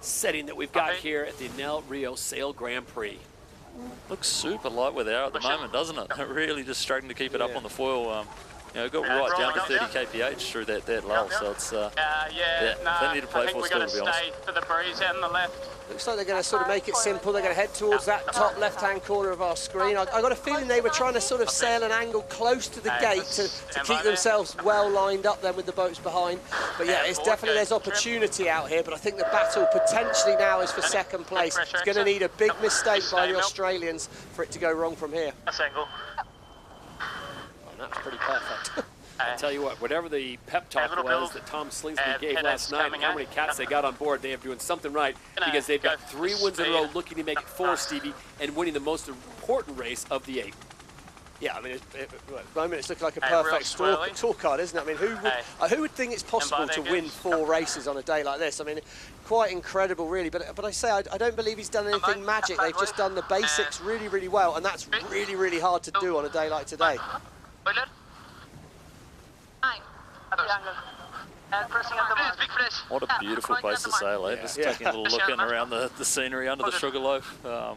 setting that we've got here at the Nel Rio Sail Grand Prix. Looks super light with it at the moment, doesn't it? Really just struggling to keep it up on the foil. You know, got right down to 30 kph through that lull, so it's they need to play for still, to be honest. For the breeze and the left. Looks like they're going to sort of make it simple. They're going to head towards that top left-hand corner of our screen. I got a feeling they were trying to sort of sail an angle close to the gate to keep themselves well lined up then with the boats behind. But yeah, it's definitely, there's opportunity out here, but I think the battle potentially now is for second place. It's going to need a big mistake by the Australians for it to go wrong from here. That's angle. That was pretty perfect. I'll tell you what, whatever the pep talk was that Tom Slingsby gave last night and how many cats they got on board, they are doing something right because they've got 3 wins in a row looking to make it 4, Stevie, and winning the most important race of the 8. Yeah, I mean, at the moment it's looking like a perfect scorecard, isn't it? I mean, who would think it's possible to win 4 races on a day like this? I mean, quite incredible, really. But I say, I don't believe he's done anything magic. They've just done the basics really, really well, and that's really, really hard to do on a day like today. What a beautiful place to sail, eh? Just taking a little look in around the scenery under the Sugarloaf. Yeah,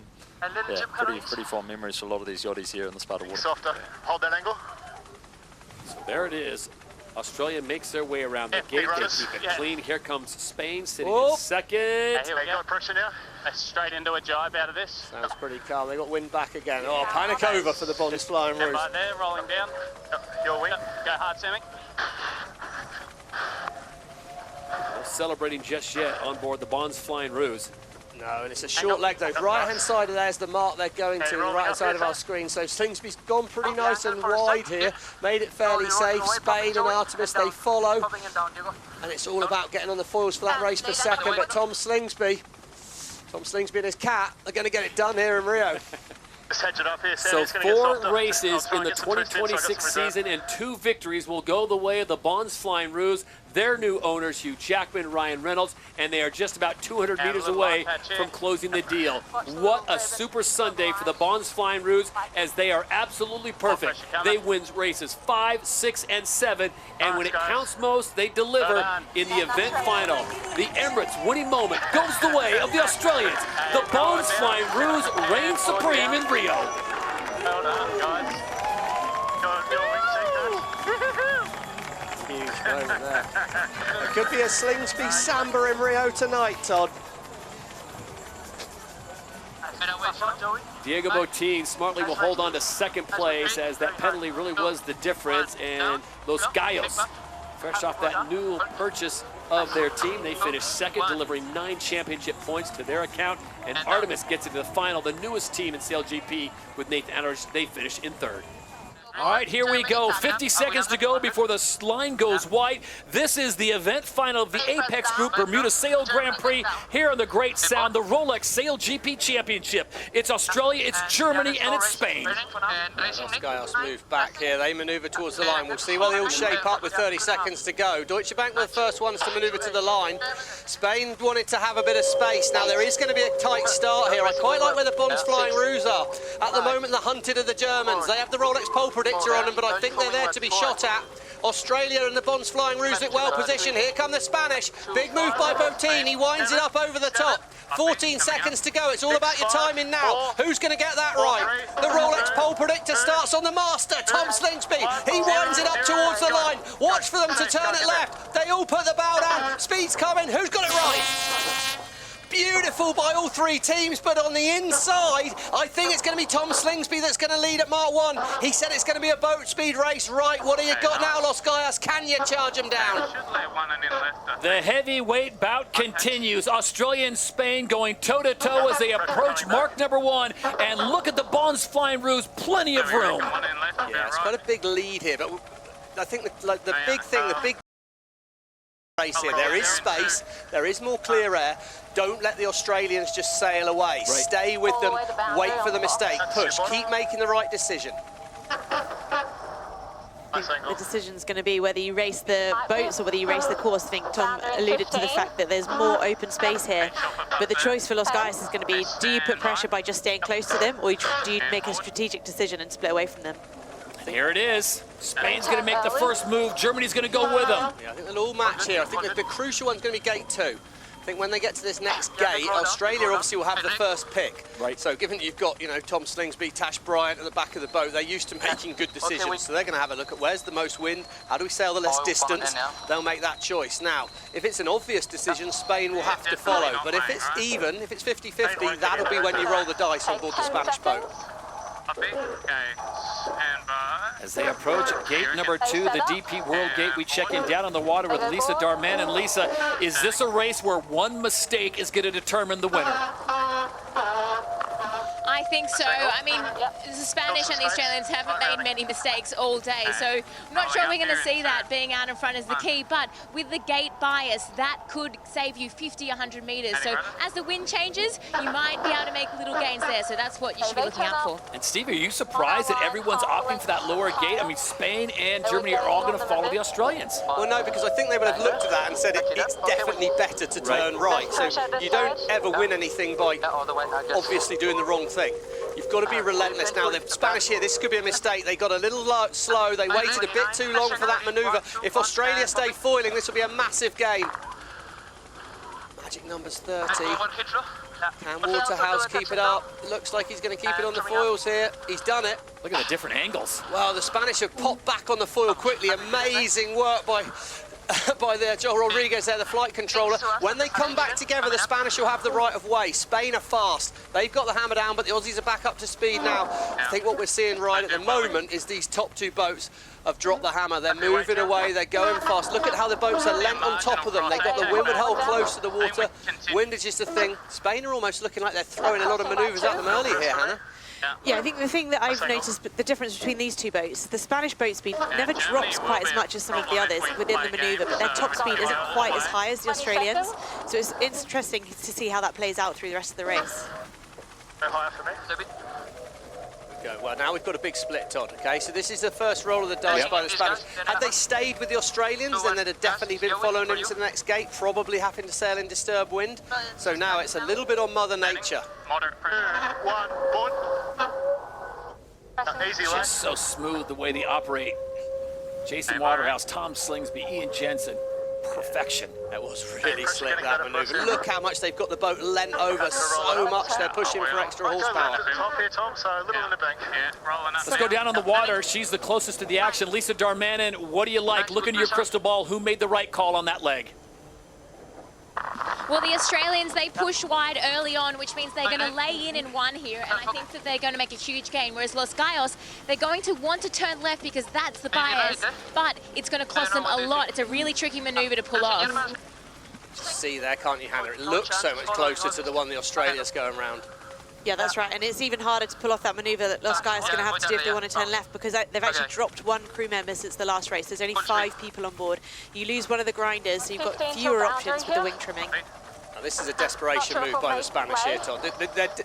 pretty fond memories for a lot of these yachties here in this part of water. Softer. Hold that angle. So there it is. Australia makes their way around the gate. They keep it clean. Here comes Spain sitting in second. Here we go. Pressure now. Straight into a jibe out of this. Sounds pretty calm. They got wind back again. Oh, panic over for the Bonds Flying Roos. Right there, rolling down. Your wing. Go hard, Sammy. Not celebrating just yet on board the Bonds Flying Roos. No, and it's a short leg though. Right-hand side of there's the mark they're going to, the right-hand side of our screen. So Slingsby's gone pretty nice and wide here, made it fairly safe. Spain and Artemis, they follow. And it's all about getting on the foils for that race for second. But Tom Slingsby and his cat are going to get it done here in Rio. So 4 races in the 2026 season and 2 victories will go the way of the Bonds Flying Roos. their new owners, Hugh Jackman, Ryan Reynolds, and they are just about 200 meters away from closing the deal. What a super Sunday for the Bonds Flying Roos, as they are absolutely perfect. They win races 5, 6, and 7, and when it counts most, they deliver in the event final. The Emirates winning moment goes the way of the Australians. The Bonds Flying Roos reign supreme in Rio. Well done, guys. Huge moment there. It could be a Slingsby Samba in Rio tonight, Todd. Diego Botín smartly will hold on to second place, as that penalty really was the difference, and Los Gallos, fresh off that new purchase of their team, they finished second, delivering 9 championship points to their account, and Artemis gets into the final, the newest team in SailGP with Nathan Anders. They finish in third. All right, here we go. 50 seconds to go before the line goes white. This is the event final of the Apex Group Bermuda Sail Grand Prix here on the Great Sound, the Rolex SailGP Championship. It's Australia, it's Germany, and it's Spain. Los Gallos move back here. They manoeuvre towards the line. We'll see where they all shape up with 30 seconds to go. Deutsche Bank were the first ones to manoeuvre to the line. Spain wanted to have a bit of space. Now, there is going to be a tight start here. I quite like where the Bonds Flying Roos are. At the moment, the hunted are the Germans. They have the Rolex pole predictor on them, but I think they're there to be shot at. Australia and the Bonds Flying Roos look well positioned. Here come the Spanish. Big move by Botín. He winds it up over the top. 14 seconds to go. It's all about your timing now. Who's going to get that right? The Rolex pole predictor starts on the master, Tom Slingsby. He winds it up towards the line. Watch for them to turn it left. They all put the bow down. Speed's coming. Who's got it right? Beautiful by all 3 teams, but on the inside, I think it's going to be Tom Slingsby that's going to lead at Mark 1. He said it's going to be a boat speed race. Right, what do you got now, Los Gallos? Can you charge them down? The heavyweight bout continues. Australia and Spain going toe-to-toe as they approach mark number 1. And look at the Bonds Flying Roos, plenty of room. Yeah, it's quite a big lead here, but I think the big thing, the big race here, there is space, there is more clear air. Don't let the Australians just sail away. Right. Stay with them, wait for the mistake, push, keep making the right decision. The decision's going to be whether you race the boats or whether you race the course. I think Tom alluded to the fact that there's more open space here, but the choice for Los Gallos is going to be, do you put pressure by just staying close to them, or do you make a strategic decision and split away from them? And here it is. Spain's going to make the first move. Germany's going to go with them. Yeah, I think they'll all match here. I think the crucial one's going to be gate 2. I think when they get to this next gate, Australia obviously will have the first pick. Right. So given that you've got, Tom Slingsby, Tash Bryant at the back of the boat, they're used to making good decisions. So they're going to have a look at where's the most wind, how do we sail the less distance. They'll make that choice. Now, if it's an obvious decision, Spain will have to follow. But if it's even, if it's 50-50, that'll be when you roll the dice on board the Spanish boat. As they approach gate number 2, the DP World Gate, we check in down on the water with Lisa Darman. And Lisa, is this a race where one mistake is going to determine the winner? I think so. I mean, the Spanish and the Australians haven't made many mistakes all day, so I'm not sure we're going to see that. Being out in front is the key, but with the gate bias, that could save you 50, 100 meters. So as the wind changes, you might be able to make little gains there, so that's what you should be looking out for. And Steve, are you surprised that everyone's opting for that lower gate? I mean, Spain and Germany are all going to follow the Australians. Well, no, because I think they would have looked at that and said it's definitely better to turn right. So you don't ever win anything by obviously doing the wrong thing. You've got to be relentless. Now, the Spanish here, this could be a mistake. They got a little slow. They waited a bit too long for that manoeuvre. If Australia stay foiling, this will be a massive gain. Magic numbers 30. Can Waterhouse keep it up? It looks like he's going to keep it on the foils here. He's done it. Look at the different angles. Well, the Spanish have popped back on the foil quickly. Amazing work by Joel Rodriguez there, the flight controller. When they come back together, the Spanish will have the right of way. Spain are fast. They've got the hammer down, but the Aussies are back up to speed now. I think what we're seeing right at the moment is these top 2 boats have dropped the hammer. They're moving away. They're going fast. Look at how the boats are lent on top of them. They've got the windward hull close to the water. Wind is just a thing. Spain are almost looking like they're throwing a lot of manoeuvres at them early here, Hannah. Yeah, I think the thing that I've noticed, the difference between these 2 boats, the Spanish boat speed never drops quite as much as some of the others within the manoeuvre, but their top speed isn't quite as high as the Australians. So it's interesting to see how that plays out through the rest of the race. go. Well, now we've got a big split, Todd, okay? So this is the first roll of the dice by the Spanish. Had they stayed with the Australians, then they'd have definitely been following them to the next gate, probably having to sail in disturbed wind. So now it's a little bit on Mother Nature. Moderate pressure. 1, board. Easy, It's just so smooth the way they operate. Jason Waterhouse, Tom Slingsby, Ian Jensen. Perfection. That was really slick, that manoeuvre. Look how much they've got the boat lent over, so much they're pushing for extra horsepower. Top here, Tom, so a little in the bank. Yeah, rolling up. Let's go down on the water. She's the closest to the action. Lisa Darmanin, what do you like? Look into your crystal ball. Who made the right call on that leg? Well, the Australians, they push wide early on, which means they're going to lay in one here, and I think that they're going to make a huge gain, whereas Los Gallos, they're going to want to turn left because that's the bias, but it's going to cost them a lot. It's a really tricky maneuver to pull off. See there, can't you, Hannah? It looks so much closer to the one the Australia's going round. Yeah, that's right, and it's even harder to pull off that manoeuvre that Los Gallos are going to have to do if they want to turn left, because they've actually dropped 1 crew member since the last race. There's only 5 people on board. You lose one of the grinders, so you've got fewer options with the wing trimming. Now, this is a desperation move by the Spanish here, Todd.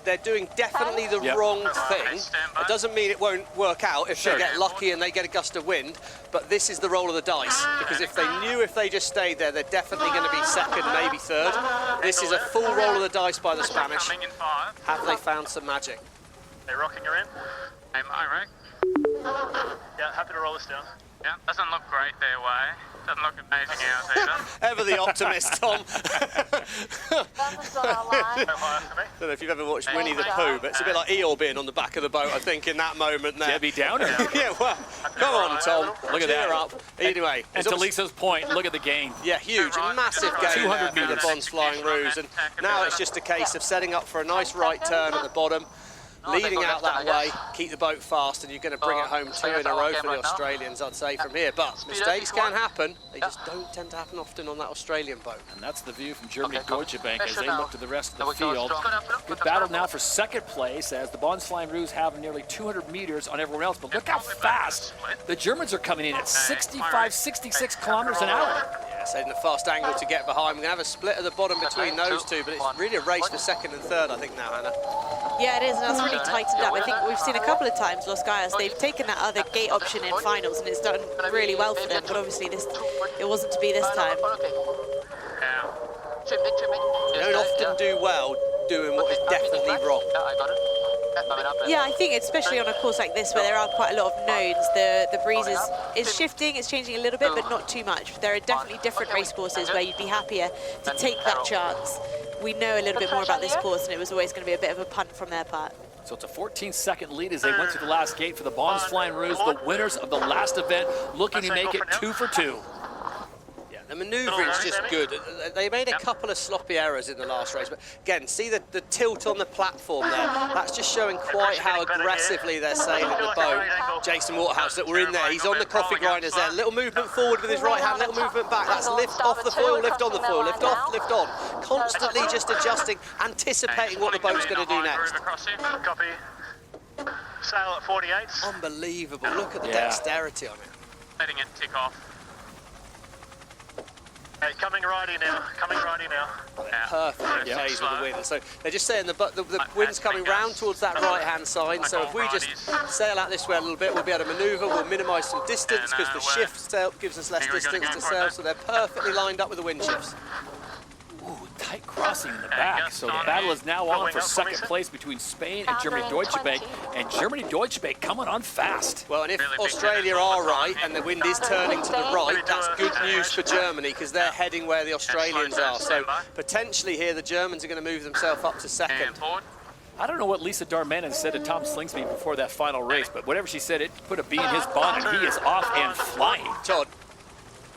They're doing definitely the wrong thing. It doesn't mean it won't work out if they get lucky and they get a gust of wind, but this is the roll of the dice, because if they knew if they just stayed there, they're definitely going to be second, maybe third. This is a full roll of the dice by the Spanish. Have they found some magic? They're rocking her in. Am I right? Yeah, happy to roll this down. Yeah, doesn't look great their way. Doesn't look amazing ours either. Ever the optimist, Tom. Go higher for me. I don't know if you've ever watched Winnie the Pooh, but it's a bit like Eeyore being on the back of the boat, I think, in that moment there. Debbie Downer. Yeah, well, come on, Tom. Look at that. Cheer up. Anyway. And to Lisa's point, look at the gain. Yeah, huge, massive gain 200 there for the Bond's Flying Ruse, and now it's just a case of setting up for a nice right turn at the bottom, leading out that way, keep the boat fast, and you're going to bring it home 2 in a row for the Australians, I'd say, from here. But mistakes can happen. They just don't tend to happen often on that Australian boat. And that's the view from Germany Deutsche Bank as they look to the rest of the field. Good battle now for second place as the Bond's Flying Ruse have nearly 200 meters on everyone else. But look how fast the Germans are coming in at 65, 66 kilometers an hour. Yeah, setting a fast angle to get behind. We're going to have a split at the bottom between those two, but it's really a race for second and third, I think, now, Hannah. Yeah, it is, and that's really tightened up. I think we've seen a couple of times Los Gallos, they've taken that other gate option in finals, and it's done really well for them, but obviously it wasn't to be this time. They don't often do well doing what is definitely wrong. Yeah, I think especially on a course like this where there are quite a lot of nodes, the breeze is shifting, it's changing a little bit, but not too much. There are definitely different race courses where you'd be happier to take that chance. We know a little bit more about this course, and it was always going to be a bit of a punt from their part. So it's a 14-second lead as they went through the last gate for the Bond's Flying Ruse, the winners of the last event, looking to make it 2 for 2. Yeah, the manoeuvring's just good. They made a couple of sloppy errors in the last race, but again, see the tilt on the platform there? That's just showing quite how aggressively they're sailing the boat. Jason Waterhouse that we're in there, he's on the coffee grinders there. Little movement forward with his right hand, little movement back. That's lift off the foil, lift on the foil, lift off, lift on. Constantly just adjusting, anticipating what the boat's going to do next. Copy. Sail at 48. Unbelievable. Look at the dexterity on it. Letting it tick off. Hey, coming righty now. Coming righty now. Perfect phase with the wind. So they're just saying the wind's coming round towards that right-hand side. So if we just sail out this way a little bit, we'll be able to manoeuvre. We'll minimise some distance because the shift sail gives us less distance to sail. So they're perfectly lined up with the wind shifts. Ooh, tight crossing in the back. So the battle is now on for second place between Spain and Germany Deutsche Bank. And Germany Deutsche Bank coming on fast. Well, and if Australia are right and the wind is turning to the right, that's good news for Germany because they're heading where the Australians are. So potentially here the Germans are going to move themselves up to second. I don't know what Lisa Darmanin said to Tom Slingsby before that final race, but whatever she said, it put a bee in his bonnet. He is off and flying. Todd,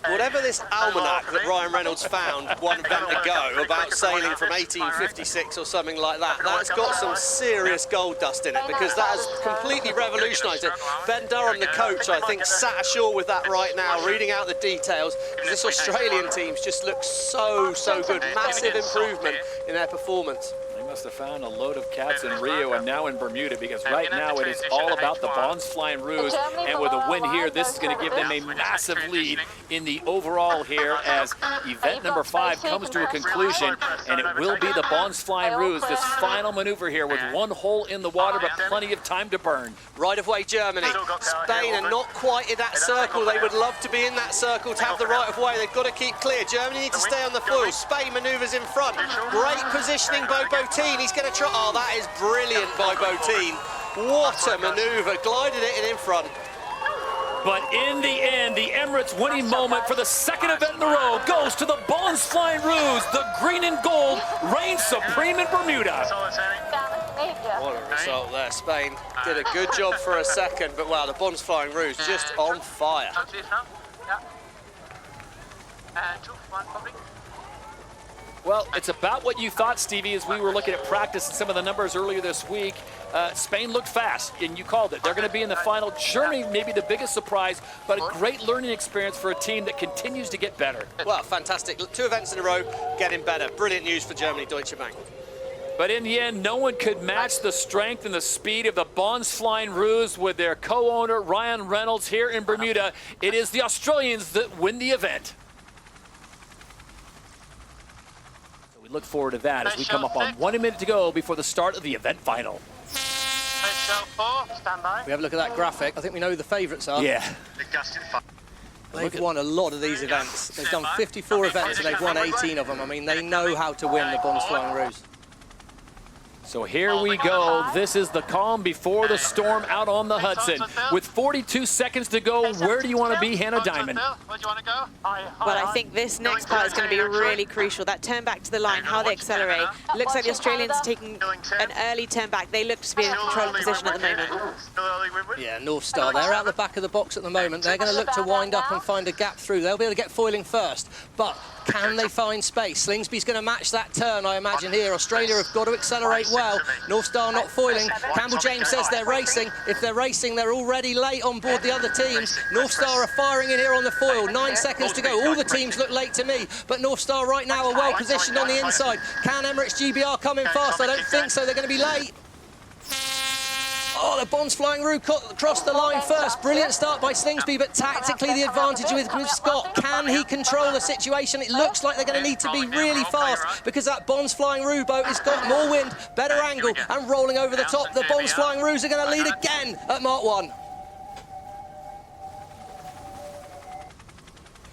whatever this almanac that Ryan Reynolds found one event ago about sailing from 1856 or something like that, that's got some serious gold dust in it because that has completely revolutionised it. Ben Durham, the coach, I think, sat ashore with that right now, reading out the details. This Australian team's just looks so good. Massive improvement in their performance. They must have found a load of cats in Rio and now in Bermuda, because right now it is all about the Bonds Flying Ruse. And with a win here, this is going to give them a massive lead in the overall here as event number 5 comes to a conclusion. And it will be the Bonds Flying Ruse, this final maneuver here with one hole in the water, but plenty of time to burn. Right of way, Germany. Spain are not quite in that circle. They would love to be in that circle to have the right of way. They've got to keep clear. Germany need to stay on the foil. Spain manoeuvres in front. Great positioning by Bottine. He's going to try. Oh, that is brilliant by Bottine. What a manoeuvre. Glided it in front. But in the end, the Emirates winning moment for the second event in a row goes to the Bonds Flying Ruse. The green and gold reigns supreme in Bermuda. What a result there. Spain did a good job for a second, but wow, the Bonds Flying Ruse just on fire. Well, it's about what you thought, Stevie, as we were looking at practice and some of the numbers earlier this week. Spain looked fast, and you called it. They're going to be in the final. Germany may be the biggest surprise, but a great learning experience for a team that continues to get better. Well, fantastic. 2 events in a row, getting better. Brilliant news for Germany, Deutsche Bank. But in the end, no one could match the strength and the speed of the Bonds Flying Ruse with their co-owner, Ryan Reynolds, here in Bermuda. It is the Australians that win the event. So we look forward to that as we come up on 1 minute to go before the start of the event final. We have a look at that graphic. I think we know who the favourites are. Yeah. They've won a lot of these events. They've done 54 events and they've won 18 of them. I mean, they know how to win the Bonds Flying Ruse. So here we go. This is the calm before the storm out on the Hudson. With 42 seconds to go, where do you want to be, Hannah Diamond? Well, I think this next part is going to be really crucial. That turn back to the line, how they accelerate. Looks like the Australians are taking an early turn back. They look to be in control position at the moment. Yeah, North Star, they're out the back of the box at the moment. They're going to look to wind up and find a gap through. They'll be able to get foiling first, but can they find space? Slingsby's going to match that turn, I imagine, here. Australia have got to accelerate well. North Star not foiling. Campbell James says they're racing. If they're racing, they're already late on board the other teams. North Star are firing in here on the foil. 9 seconds to go. All the teams look late to me, but North Star right now are well positioned on the inside. Can Emirates GBR come in fast? I don't think so. They're going to be late. Oh, the Bonds Flying Ruse crossed the line first. Brilliant start by Slingsby, but tactically the advantage with Scott. Can he control the situation? It looks like they're going to need to be really fast because that Bonds Flying Ruse boat has got more wind, better angle, and rolling over the top. The Bonds Flying Ruse are going to lead again at Mark 1.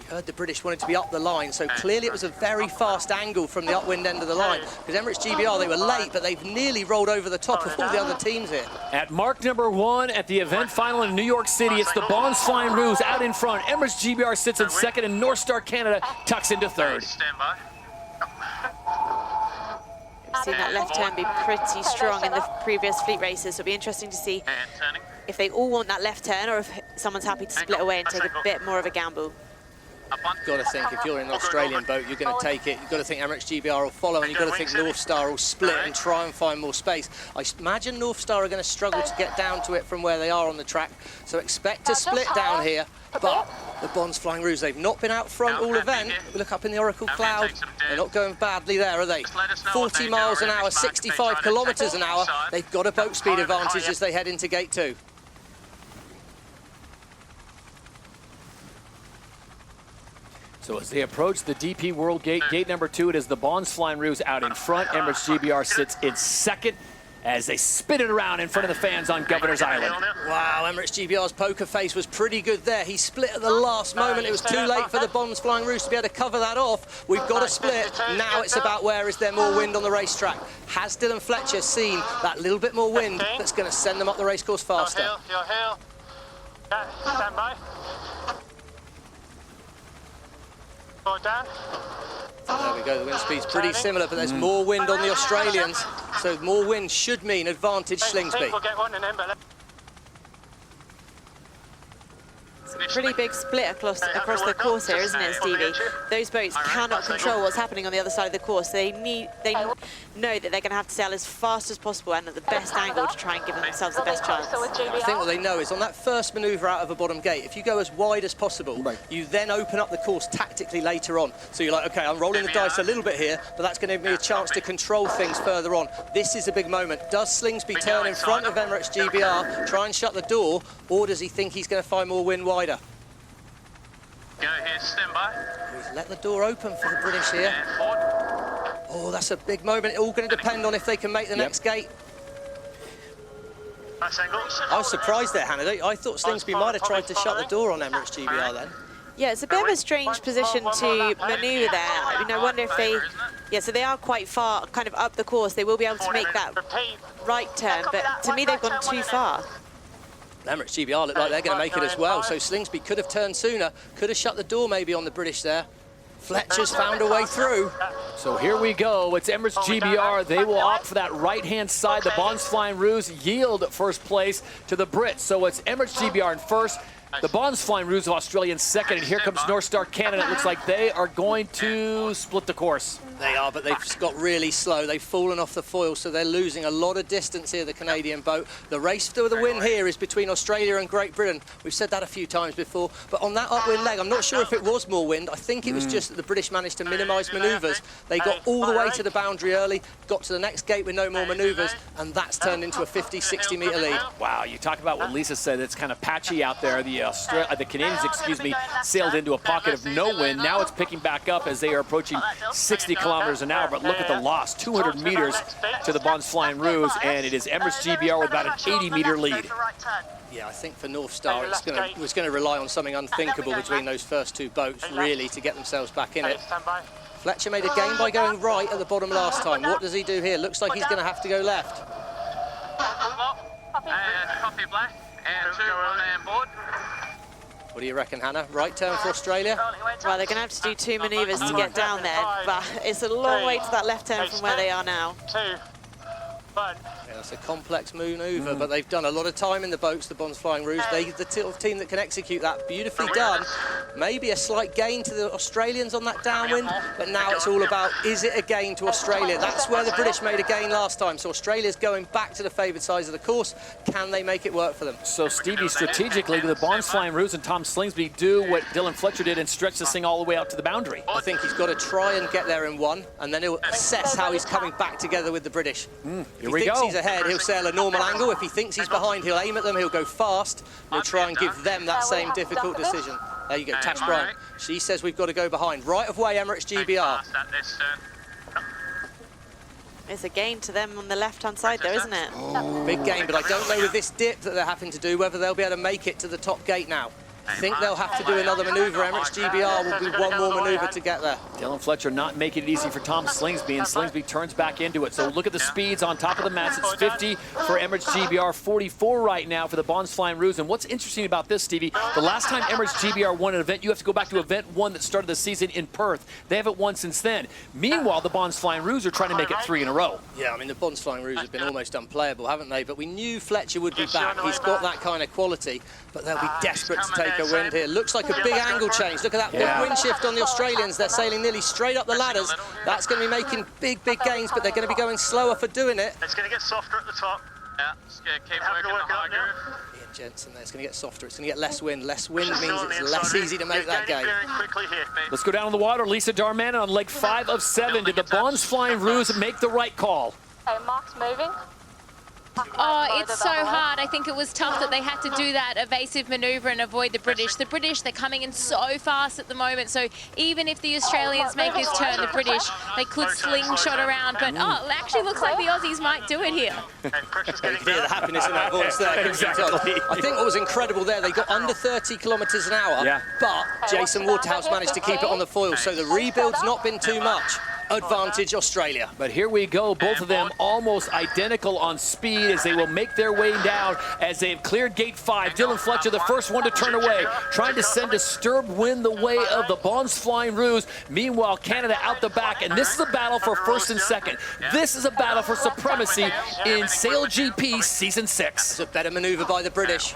Heard the British wanted to be up the line, so clearly it was a very fast angle from the upwind end of the line, because Emirates GBR, they were late, but they've nearly rolled over the top of all the other teams here. At mark number 1 at the event final in New York City, it's the Bonds Flying Ruse out in front. Emirates GBR sits in second, and North Star Canada tucks into third. We've seen that left turn be pretty strong in the previous fleet races, so it'll be interesting to see if they all want that left turn or if someone's happy to split away and take a bit more of a gamble. You've got to think, if you're in an Australian boat, you're going to take it. You've got to think Emirates GBR will follow, and you've got to think North Star will split and try and find more space. I imagine North Star are going to struggle to get down to it from where they are on the track, so expect to split down here. But the Bonds Flying Ruse, they've not been out front all event. We look up in the Oracle Cloud, they're not going badly there, are they? 40 miles an hour, 65 kilometres an hour. They've got a boat speed advantage as they head into gate 2. So as they approach the DP World Gate, gate number 2, it is the Bonds Flying Ruse out in front. Emirates GBR sits in second as they spin it around in front of the fans on Governor's Island. Wow, Emirates GBR's poker face was pretty good there. He split at the last moment. It was too late for the Bonds Flying Ruse to be able to cover that off. We've got to split. Now it's about where is there more wind on the racetrack. Has Dylan Fletcher seen that little bit more wind that's going to send them up the racecourse faster? Stand by. Down. There we go, the wind speed's pretty similar, but there's more wind on the Australians, so more wind should mean advantage Slingsby. pretty big split across the course here, isn't it, Stevie? Those boats cannot control what's happening on the other side of the course. They know that they're going to have to sail as fast as possible and at the best angle to try and give themselves the best chance. I think what they know is on that first manoeuvre out of a bottom gate, if you go as wide as possible, you then open up the course tactically later on. So you're like, okay, I'm rolling the dice a little bit here, but that's going to give me a chance to control things further on. This is a big moment. Does Slingsby turn in front of Emirates GBR, try and shut the door, or does he think he's going to find more wind wider? Go here, stand by. He's let the door open for the British here. Oh, that's a big moment. It's all going to depend on if they can make the next gate. I was surprised there, Hannah. I thought Slingsby might have tried to shut the door on Emirates GBR then. Yeah, it's a bit of a strange position to manoeuvre there. I mean, I wonder if they... Yeah, so they are quite far, kind of up the course. They will be able to make that right turn, but to me, they've gone too far. Emirates GBR look like they're going to make it as well, so Slingsby could have turned sooner, could have shut the door maybe on the British there. Fletcher's found a way through. So here we go. It's Emirates GBR. They will opt for that right-hand side. The Bonds Flying Roos yield first place to the Brits. So it's Emirates GBR in first. The Bonds Flying Roos of Australia in second, and here comes North Star Canada. It looks like they are going to split the course. They are, but they've got really slow. They've fallen off the foil, so they're losing a lot of distance here, the Canadian boat. The race for the win here is between Australia and Great Britain. We've said that a few times before, but on that upwind leg, I'm not sure if it was more wind. I think it was just that the British managed to minimise manoeuvres. They got all the way to the boundary early, got to the next gate with no more manoeuvres, and that's turned into a 50, 60 metre lead. Wow, you talk about what Lisa said. It's kind of patchy out there. The Canadians, sailed into a pocket of no wind. Now it's picking back up as they are approaching 60 kilometers an hour. But look at the loss, 200 meters to the Bonds Flying Roos, and it is Emirates GBR with about an 80-meter lead. Yeah, I think for North Star, it's going to rely on something unthinkable between those first two boats, really, to get themselves back in it. Fletcher made a gain by going right at the bottom last time. What does he do here? Looks like he's going to have to go left. Copy black, and 2 on board. What do you reckon, Hannah? Right turn for Australia? Well, they're going to have to do 2 manoeuvres to get down there, but it's a long way to that left turn from where they are now. Yeah, that's a complex manoeuvre, but they've done a lot of time in the boats, the Bonds Flying Roos. They're the team that can execute that. Beautifully done. Maybe a slight gain to the Australians on that downwind, but now it's all about, is it a gain to Australia? That's where the British made a gain last time, so Australia's going back to the favoured sides of the course. Can they make it work for them? So, Stevie, strategically, the Bonds Flying Roos and Tom Slingsby do what Dylan Fletcher did and stretch this thing all the way out to the boundary. I think he's got to try and get there in one, and then he'll assess how he's coming back together with the British. Here we go. He's ahead, he'll sail a normal angle. If he thinks he's behind, he'll aim at them, he'll go fast. He'll try and give them that same difficult decision. There you go, Tash Bryant. She says we've got to go behind. Right of way, Emirates GBR. It's a gain to them on the left-hand side, though, isn't it? Oh, big gain, but I don't know with this dip that they're having to do whether they'll be able to make it to the top gate now. I think they'll have to do another manoeuvre. Emirates GBR will do one more manoeuvre to get there. Dylan Fletcher not making it easy for Tom Slingsby, and Slingsby turns back into it. So look at the speeds on top of the mats. It's 50 for Emirates GBR, 44 right now for the Bonds Flying Roos. And what's interesting about this, Stevie, the last time Emirates GBR won an event, you have to go back to event 1 that started the season in Perth. They haven't won since then. Meanwhile, the Bonds Flying Roos are trying to make it 3 in a row. Yeah, I mean, the Bonds Flying Roos have been almost unplayable, haven't they? But we knew Fletcher would be back. He's got that kind of quality, but they'll be desperate to take a wind here. Looks like a big angle change. Look at that big wind shift on the Australians. They're sailing nearly straight up the ladders. That's going to be making big gains, but they're going to be going slower for doing it. It's going to get softer at the top. Yeah, just keep working the high groove. Ian Jensen there. It's going to get softer. It's going to get less wind. Less wind means it's less easy to make that gain. Let's go down on the water. Lisa Darman on leg 5 of 7. Did the Bonds Flying Roos make the right call? Okay, Mark's moving. Oh, it's so hard. I think it was tough that they had to do that evasive manoeuvre and avoid the British. The British, they're coming in so fast at the moment, so even if the Australians make this turn, the British, they could slingshot around, but oh, it actually looks like the Aussies might do it here. You can hear the happiness in that voice there. Exactly. I think what was incredible there, they got under 30 kilometres an hour, but Jason Waterhouse managed to keep it on the foil, so the rebuild's not been too much. advantage Australia. But here we go, both of them almost identical on speed as they will make their way down as they've cleared gate 5. Dylan Fletcher, the first one to turn away, trying to send disturbed wind the way of the Bonds Flying Ruse. Meanwhile, Canada out the back, and this is a battle for first and second. This is a battle for supremacy in SailGP Season 6. It's a better manoeuvre by the British.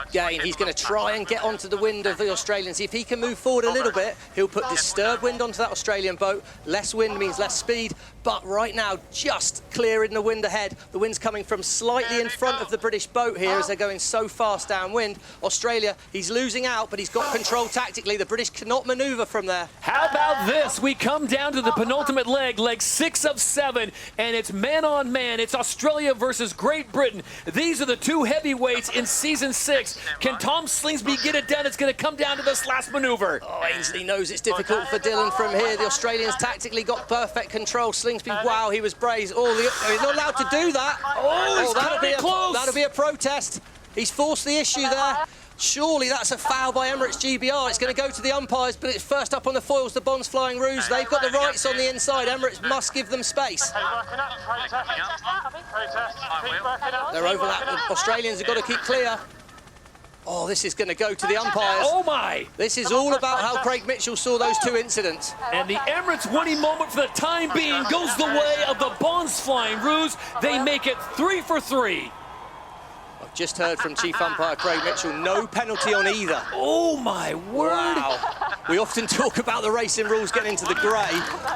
Again, he's going to try and get onto the wind of the Australians. If he can move forward a little bit, he'll put disturbed wind onto that Australian boat. Less wind means less speed, but right now, just clearing the wind ahead. The wind's coming from slightly in front of the British boat here as they're going so fast downwind. Australia, he's losing out, but he's got control tactically. The British cannot manoeuvre from there. How about this? We come down to the penultimate leg 6 of 7, and it's man on man. It's Australia versus Great Britain. These are the two heavyweights in Season 6. Can Tom Slingsby get it done? It's going to come down to this last maneuver. Oh, Ainsley knows it's difficult for Dylan from here. The Australians tactically got perfect control. Slingsby, wow, he was brave. He's not allowed to do that. Oh, that'll be a protest. He's forced the issue there. Surely that's a foul by Emirates GBR. It's going to go to the umpires, but it's first up on the foils, the Bonds Flying Ruse. They've got the rights on the inside. Emirates must give them space. They're overlapping. The Australians have got to keep clear. Oh, this is going to go to the umpires. Oh, my. This is all about how Craig Mitchell saw those two incidents. And the Emirates winning moment for the time being goes the way of the Bonds Flying Ruse. They make it 3 for 3. I've just heard from Chief Umpire Craig Mitchell, no penalty on either. Oh, my word. Wow. We often talk about the racing rules getting into the grey.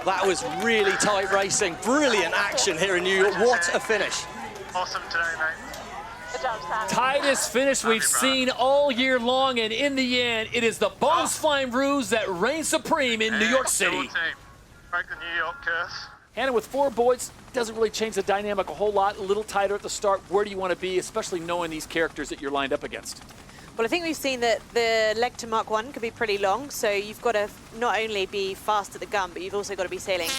That was really tight racing. Brilliant action here in New York. What a finish. Awesome today, mate. Tightest finish we've seen all year long, and in the end, it is the Bonds Flying Ruse that reigns supreme in New York City. Break the New York curse. Hannah, with 4 boats, doesn't really change the dynamic a whole lot. A little tighter at the start. Where do you want to be, especially knowing these characters that you're lined up against? Well, I think we've seen that the leg to Mark 1 could be pretty long, so you've got to not only be fast at the gun, but you've also got to be sailing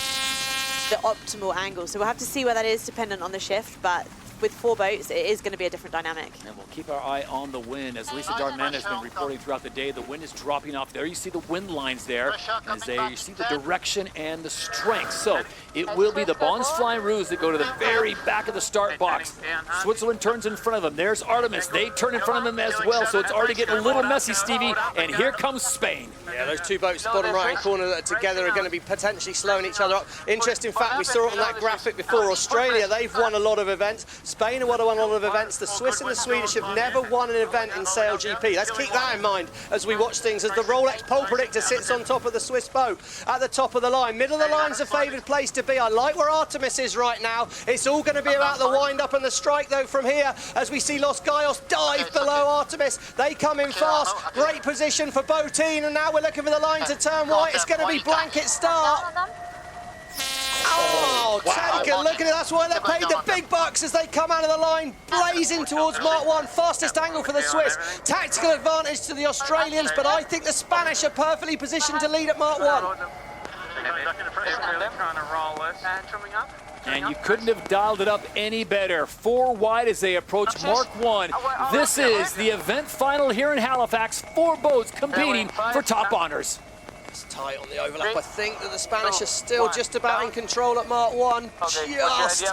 the optimal angle. So we'll have to see where that is dependent on the shift, but with 4 boats, it is going to be a different dynamic. And we'll keep our eye on the wind. As Lisa Darman has been reporting throughout the day, the wind is dropping off. There you see the wind lines there. As there you see the direction and the strength. So it will be the Bonds Flying Ruse that go to the very back of the start box. Switzerland turns in front of them. There's Artemis. They turn in front of them as well. So it's already getting a little messy, Stevie. And here comes Spain. Yeah, those 2 boats, bottom right-hand corner, that are together are going to be potentially slowing each other up. Interesting fact, we saw it on that graphic before. Australia, they've won a lot of events. Spain have won a lot of events. The Swiss and the Swedish have never won an event in SailGP. Let's keep that in mind as we watch things, as the Rolex pole predictor sits on top of the Swiss boat at the top of the line. Middle of the line's a favoured place to be. I like where Artemis is right now. It's all going to be about the wind-up and the strike, though, from here, as we see Los Gallos dive below Artemis. They come in fast. Great position for Botin, and now we're looking for the line to turn white. It's going to be blanket start. Oh, take a look at it. That's why they're paid the big bucks as they come out of the line, blazing towards Mark 1. Fastest angle for the Swiss. Tactical advantage to the Australians, but I think the Spanish are perfectly positioned to lead at Mark 1. And you couldn't have dialed it up any better. 4 wide as they approach Mark 1. This is the event final here in Halifax. 4 boats competing for top honors. It's tight on the overlap. I think that the Spanish are still just about in control at Mark 1. Just.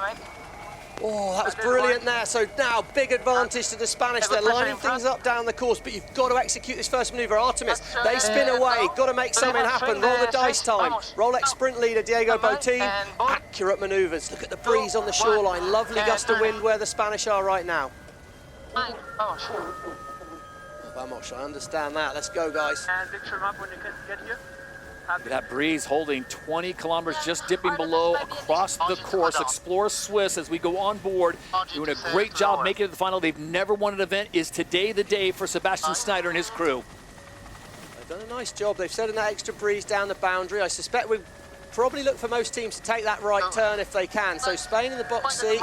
Oh, that was brilliant there. So now, big advantage to the Spanish. They're lining things up down the course, but you've got to execute this first manoeuvre. Artemis, they spin away. Got to make something happen. Roll the dice time. Rolex sprint leader Diego Botin. Accurate manoeuvres. Look at the breeze on the shoreline. Lovely gust of wind where the Spanish are right now. Vamos, I understand that. Let's go, guys. Look at that breeze holding 20 kilometers, just dipping below across the course. Explore Swiss as we go on board, doing a great job making it to the final. They've never won an event. Is today the day for Sebastian Snyder and his crew? They've done a nice job. They've set in that extra breeze down the boundary. I suspect we probably look for most teams to take that right turn if they can. So Spain in the box seat,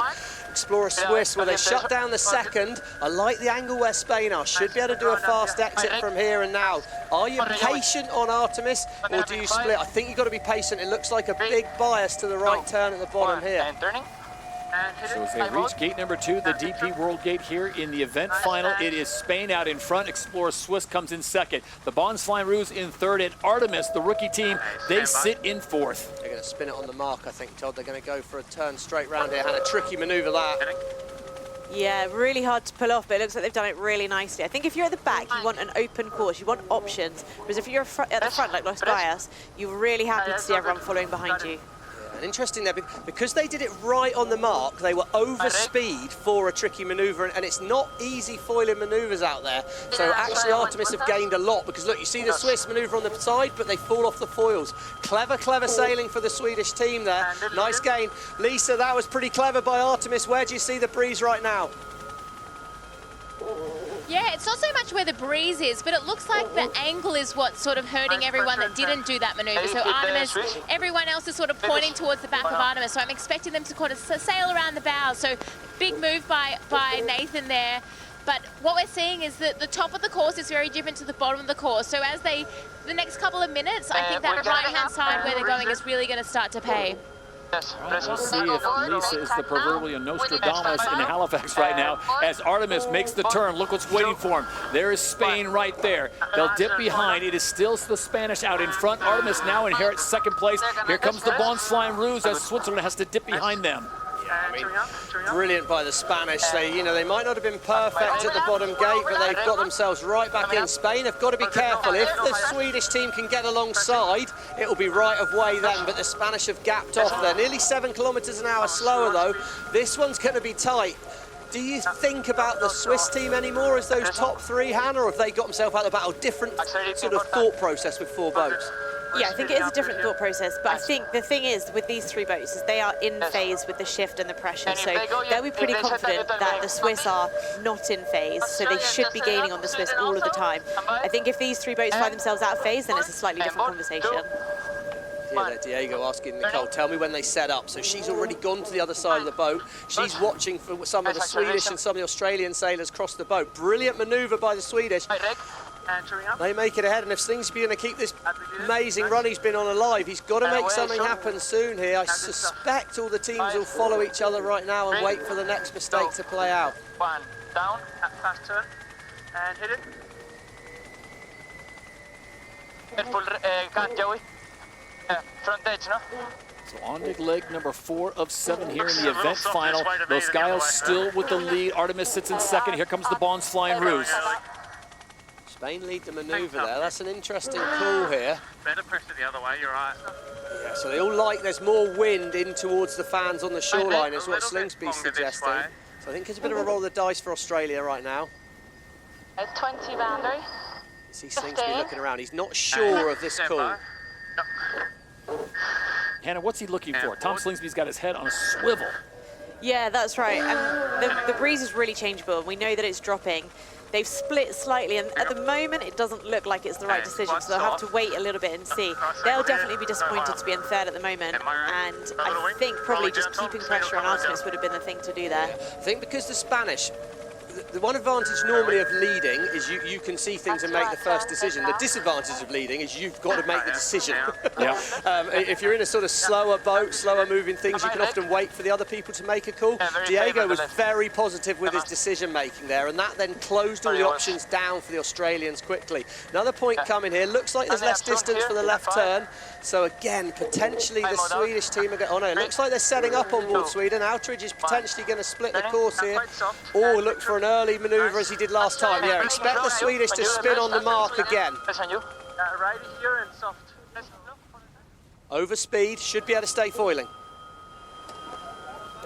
Explorer Swiss where they shut down the second. I like the angle where Spain are. Should be able to do a fast exit from here and now. Are you patient on Artemis or do you split? I think you've got to be patient. It looks like a big bias to the right turn at the bottom here. So as they reach gate number 2, the DP World Gate here in the event final, it is Spain out in front. Explorer Swiss comes in second. The Bons Flying Rouge in third, and Artemis, the rookie team, they sit in fourth. They're going to spin it on the mark, I think, Todd. They're going to go for a turn straight round here, and a tricky manoeuvre that. Yeah, really hard to pull off, but it looks like they've done it really nicely. I think if you're at the back, you want an open course, you want options. Whereas if you're at the front, like Los Bias, you're really happy to see everyone following behind you. And interesting there, because they did it right on the mark, they were over speed for a tricky manoeuvre, and it's not easy foiling manoeuvres out there. So actually Artemis have gained a lot, because look, you see the Swiss manoeuvre on the side, but they fall off the foils. Clever, clever sailing for the Swedish team there. Nice gain. Lisa, that was pretty clever by Artemis. Where do you see the breeze right now? Yeah, it's not so much where the breeze is, but it looks like the angle is what's sort of hurting everyone that didn't do that manoeuvre. So Artemis, everyone else is sort of pointing towards the back of Artemis. So I'm expecting them to kind of sail around the bows. So big move by Nathan there. But what we're seeing is that the top of the course is very different to the bottom of the course. So as the next couple of minutes, I think that right-hand side where they're going is really going to start to pay. We'll see if Lisa is the proverbial Nostradamus in Halifax right now as Artemis makes the turn. Look what's waiting for him. There is Spain right there. They'll dip behind. It is still the Spanish out in front. Artemis now inherits second place. Here comes the Bons Flying Rouge as Switzerland has to dip behind them. I mean, brilliant by the Spanish. They might not have been perfect at the bottom gate, but they've got themselves right back in. Spain have got to be careful. If the Swedish team can get alongside, it'll be right of way then, but the Spanish have gapped off. They're nearly 7 kilometres an hour slower, though. This one's going to be tight. Do you think about the Swiss team anymore as those top three, Hannah, or have they got themselves out of the battle? Different sort of thought process with 4 boats? Yeah, I think it is a different thought process, but I think the thing is with these 3 boats is they are in phase with the shift and the pressure, so they'll be pretty confident that the Swiss are not in phase, so they should be gaining on the Swiss all of the time. I think if these 3 boats find themselves out of phase, then it's a slightly different conversation. Yeah, Diego asking Nicole, tell me when they set up. So she's already gone to the other side of the boat. She's watching for some of the Swedish and some of the Australian sailors cross the boat. Brilliant manoeuvre by the Swedish. They make it ahead, and if Slingsby going to keep this amazing run he's been on alive, he's got to make something happen soon here. I suspect all the teams will follow each other right now and wait for the next mistake to play out. 1 down, fast turn, and hit it. Full cut, Joey. Front edge, no? So on to leg number 4 of 7 here in the event final. Los Gallos still with the lead. Artemis sits in second. Here comes the Bons Flying Rouge. Spain lead the manoeuvre there. That's an interesting call here. Better pressure the other way, you're right. Yeah, so they all like there's more wind in towards the fans on the shoreline is what Slingsby's suggesting. So I think it's a bit of a roll of the dice for Australia right now. 20 boundary. You see Slingsby looking around. He's not sure of this call. Hannah, what's he looking for? Tom Slingsby's got his head on a swivel. Yeah, that's right. And the breeze is really changeable. We know that it's dropping. They've split slightly, and at the moment it doesn't look like it's the right decision, so they'll have to wait a little bit and see. They'll definitely be disappointed to be in third at the moment, and I think probably just keeping pressure on Artemis would have been the thing to do there. I think because the Spanish, the one advantage normally of leading is you can see things and make the first decision. The disadvantage of leading is you've got to make the decision. Yeah. If you're in a sort of slower boat, slower moving things, you can often wait for the other people to make a call. Diego was very positive with his decision making there, and that then closed all the options down for the Australians quickly. Another point coming here. Looks like there's less distance for the left turn. So again, potentially the Swedish team are going, oh no, it looks like they're setting up on board Sweden. Outridge is potentially going to split the course here, or look for an early manoeuvre as he did last time. Yeah, expect the Swedish to spin on the mark again. Right here and soft. Over speed, should be able to stay foiling.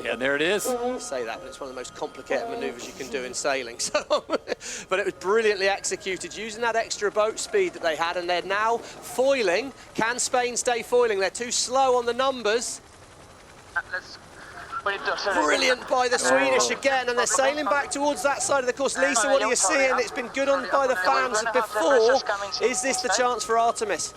Yeah, there it is. I say that, but it's one of the most complicated manoeuvres you can do in sailing. So, but it was brilliantly executed using that extra boat speed that they had, and they're now foiling. Can Spain stay foiling? They're too slow on the numbers. Brilliant by the Swedish again, and they're sailing back towards that side of the course. Lisa, what are you seeing? It's been good on by the fans before. Is this the chance for Artemis?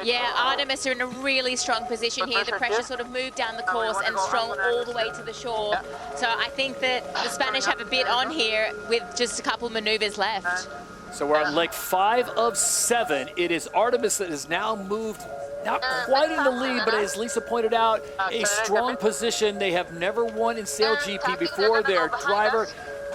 Yeah, Artemis are in a really strong position here. The pressure sort of moved down the course and strong all the way to the shore. So I think that the Spanish have a bit on here with just a couple manoeuvres left. So we're on leg 5 of 7. It is Artemis that has now moved not quite in the lead, but as Lisa pointed out, a strong position. They have never won in SailGP before. Their driver,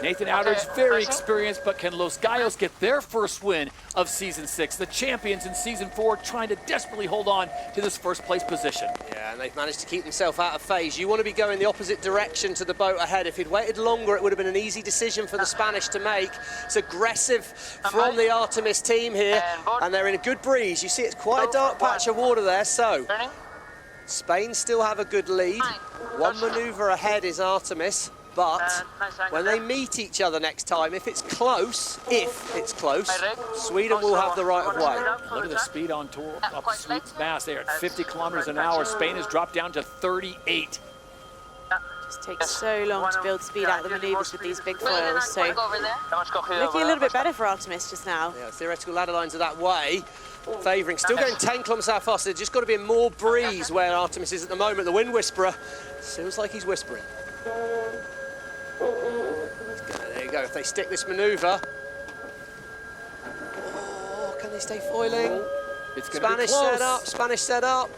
Nathan Outridge, very experienced, but can Los Gallos get their first win of Season 6? The champions in Season 4 trying to desperately hold on to this first place position. Yeah, and they've managed to keep themselves out of phase. You want to be going the opposite direction to the boat ahead. If he'd waited longer, it would have been an easy decision for the Spanish to make. It's aggressive from the Artemis team here, and they're in a good breeze. You see it's quite a dark patch of water there, so Spain still have a good lead. One manoeuvre ahead is Artemis. But when they meet each other next time, if it's close, Sweden will have the right of way. Look at the speed on tour up Sweden's mast. They are at 50 kilometers an hour. Spain has dropped down to 38. Just takes so long to build speed out of the maneuvers with these big foils. So looking a little bit better for Artemis just now. Yeah, theoretical ladder lines are that way. Favouring, still going 10 kilometres an hour faster. Just got to be in more breeze where Artemis is at the moment. The wind whisperer feels like he's whispering. There you go, if they stick this manoeuvre. Oh, can they stay foiling? It's Spanish set up, Spanish set up.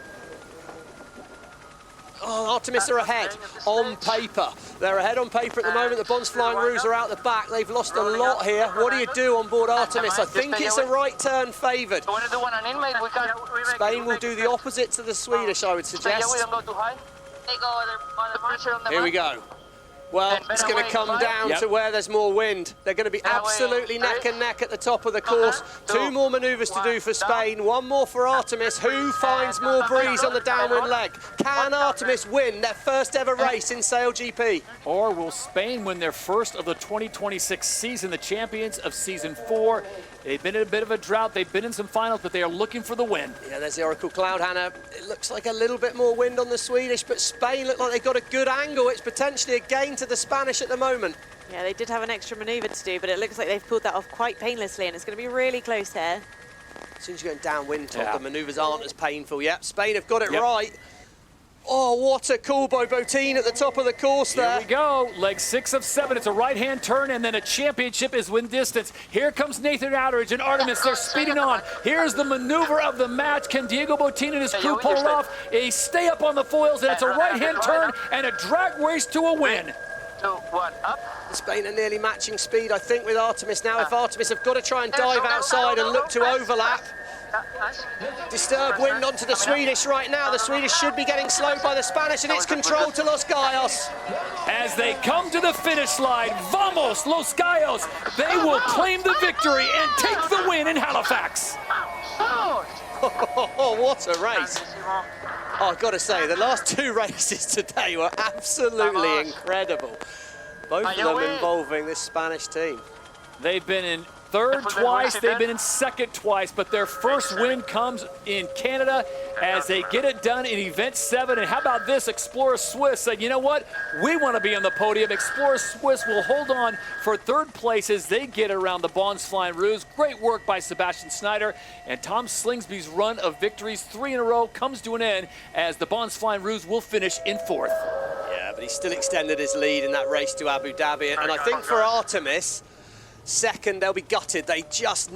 Oh, Artemis are ahead on paper. They're ahead on paper at the moment. The Bonds Flying Roos are out the back. They've lost a lot here. What do you do on board Artemis? I think it's a right turn favoured. Spain will do the opposite to the Swedish, I would suggest. Here we go. Well, it's going to come down to where there's more wind. They're going to be absolutely neck and neck at the top of the course. 2 more manoeuvres to do for Spain, 1 more for Artemis. Who finds more breeze on the downwind leg? Can Artemis win their first ever race in SailGP? Or will Spain win their first of the 2026 season, the champions of Season 4? They've been in a bit of a drought. They've been in some finals, but they are looking for the win. Yeah, there's the Oracle Cloud, Hannah. It looks like a little bit more wind on the Swedish, but Spain look like they've got a good angle. It's potentially a gain to the Spanish at the moment. Yeah, they did have an extra manoeuvre to do, but it looks like they've pulled that off quite painlessly, and it's going to be really close here. As soon as you're going downwind, the manoeuvres aren't as painful yet. Spain have got it right. Oh, what a cool Bobotine at the top of the course there. Here we go, leg 6 of 7. It's a right-hand turn, and then a championship is win distance. Here comes Nathan Outridge and Artemis. They're speeding on. Here's the maneuver of the match. Can Diego Botín and his crew pull it off? A stay up on the foils, and it's a right-hand turn and a drag race to a win. 2, 1, up. Spain are nearly matching speed, I think, with Artemis now. If Artemis have got to try and dive outside and look to overlap. Disturbed wind onto the Swedish right now. The Swedish should be getting slowed by the Spanish, and it's controlled to Los Gallos. As they come to the finish line, vamos, Los Gallos. They will claim the victory and take the win in Halifax. Oh, what a race. Oh, I've got to say, the last 2 races today were absolutely incredible. Both of them involving this Spanish team. They've been in 3rd twice, they've been in 2nd twice, but their first win comes in Canada as they get it done in Event 7. And how about this? Explorer Swiss said, you know what? We want to be on the podium. Explorer Swiss will hold on for 3rd place as they get around the Bonds Flying Roos. Great work by Sebastian Snyder. And Tom Slingsby's run of victories, 3 in a row, comes to an end as the Bonds Flying Roos will finish in 4th. Yeah, but he still extended his lead in that race to Abu Dhabi. And I think for Artemis, 2nd, they'll be gutted. They just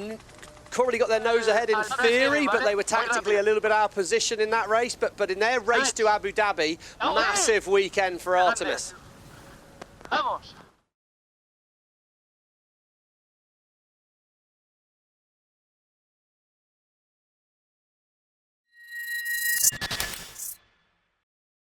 probably got their nose ahead in theory, but they were tactically a little bit out of position in that race. But in their race to Abu Dhabi, massive weekend for Artemis. Vamos.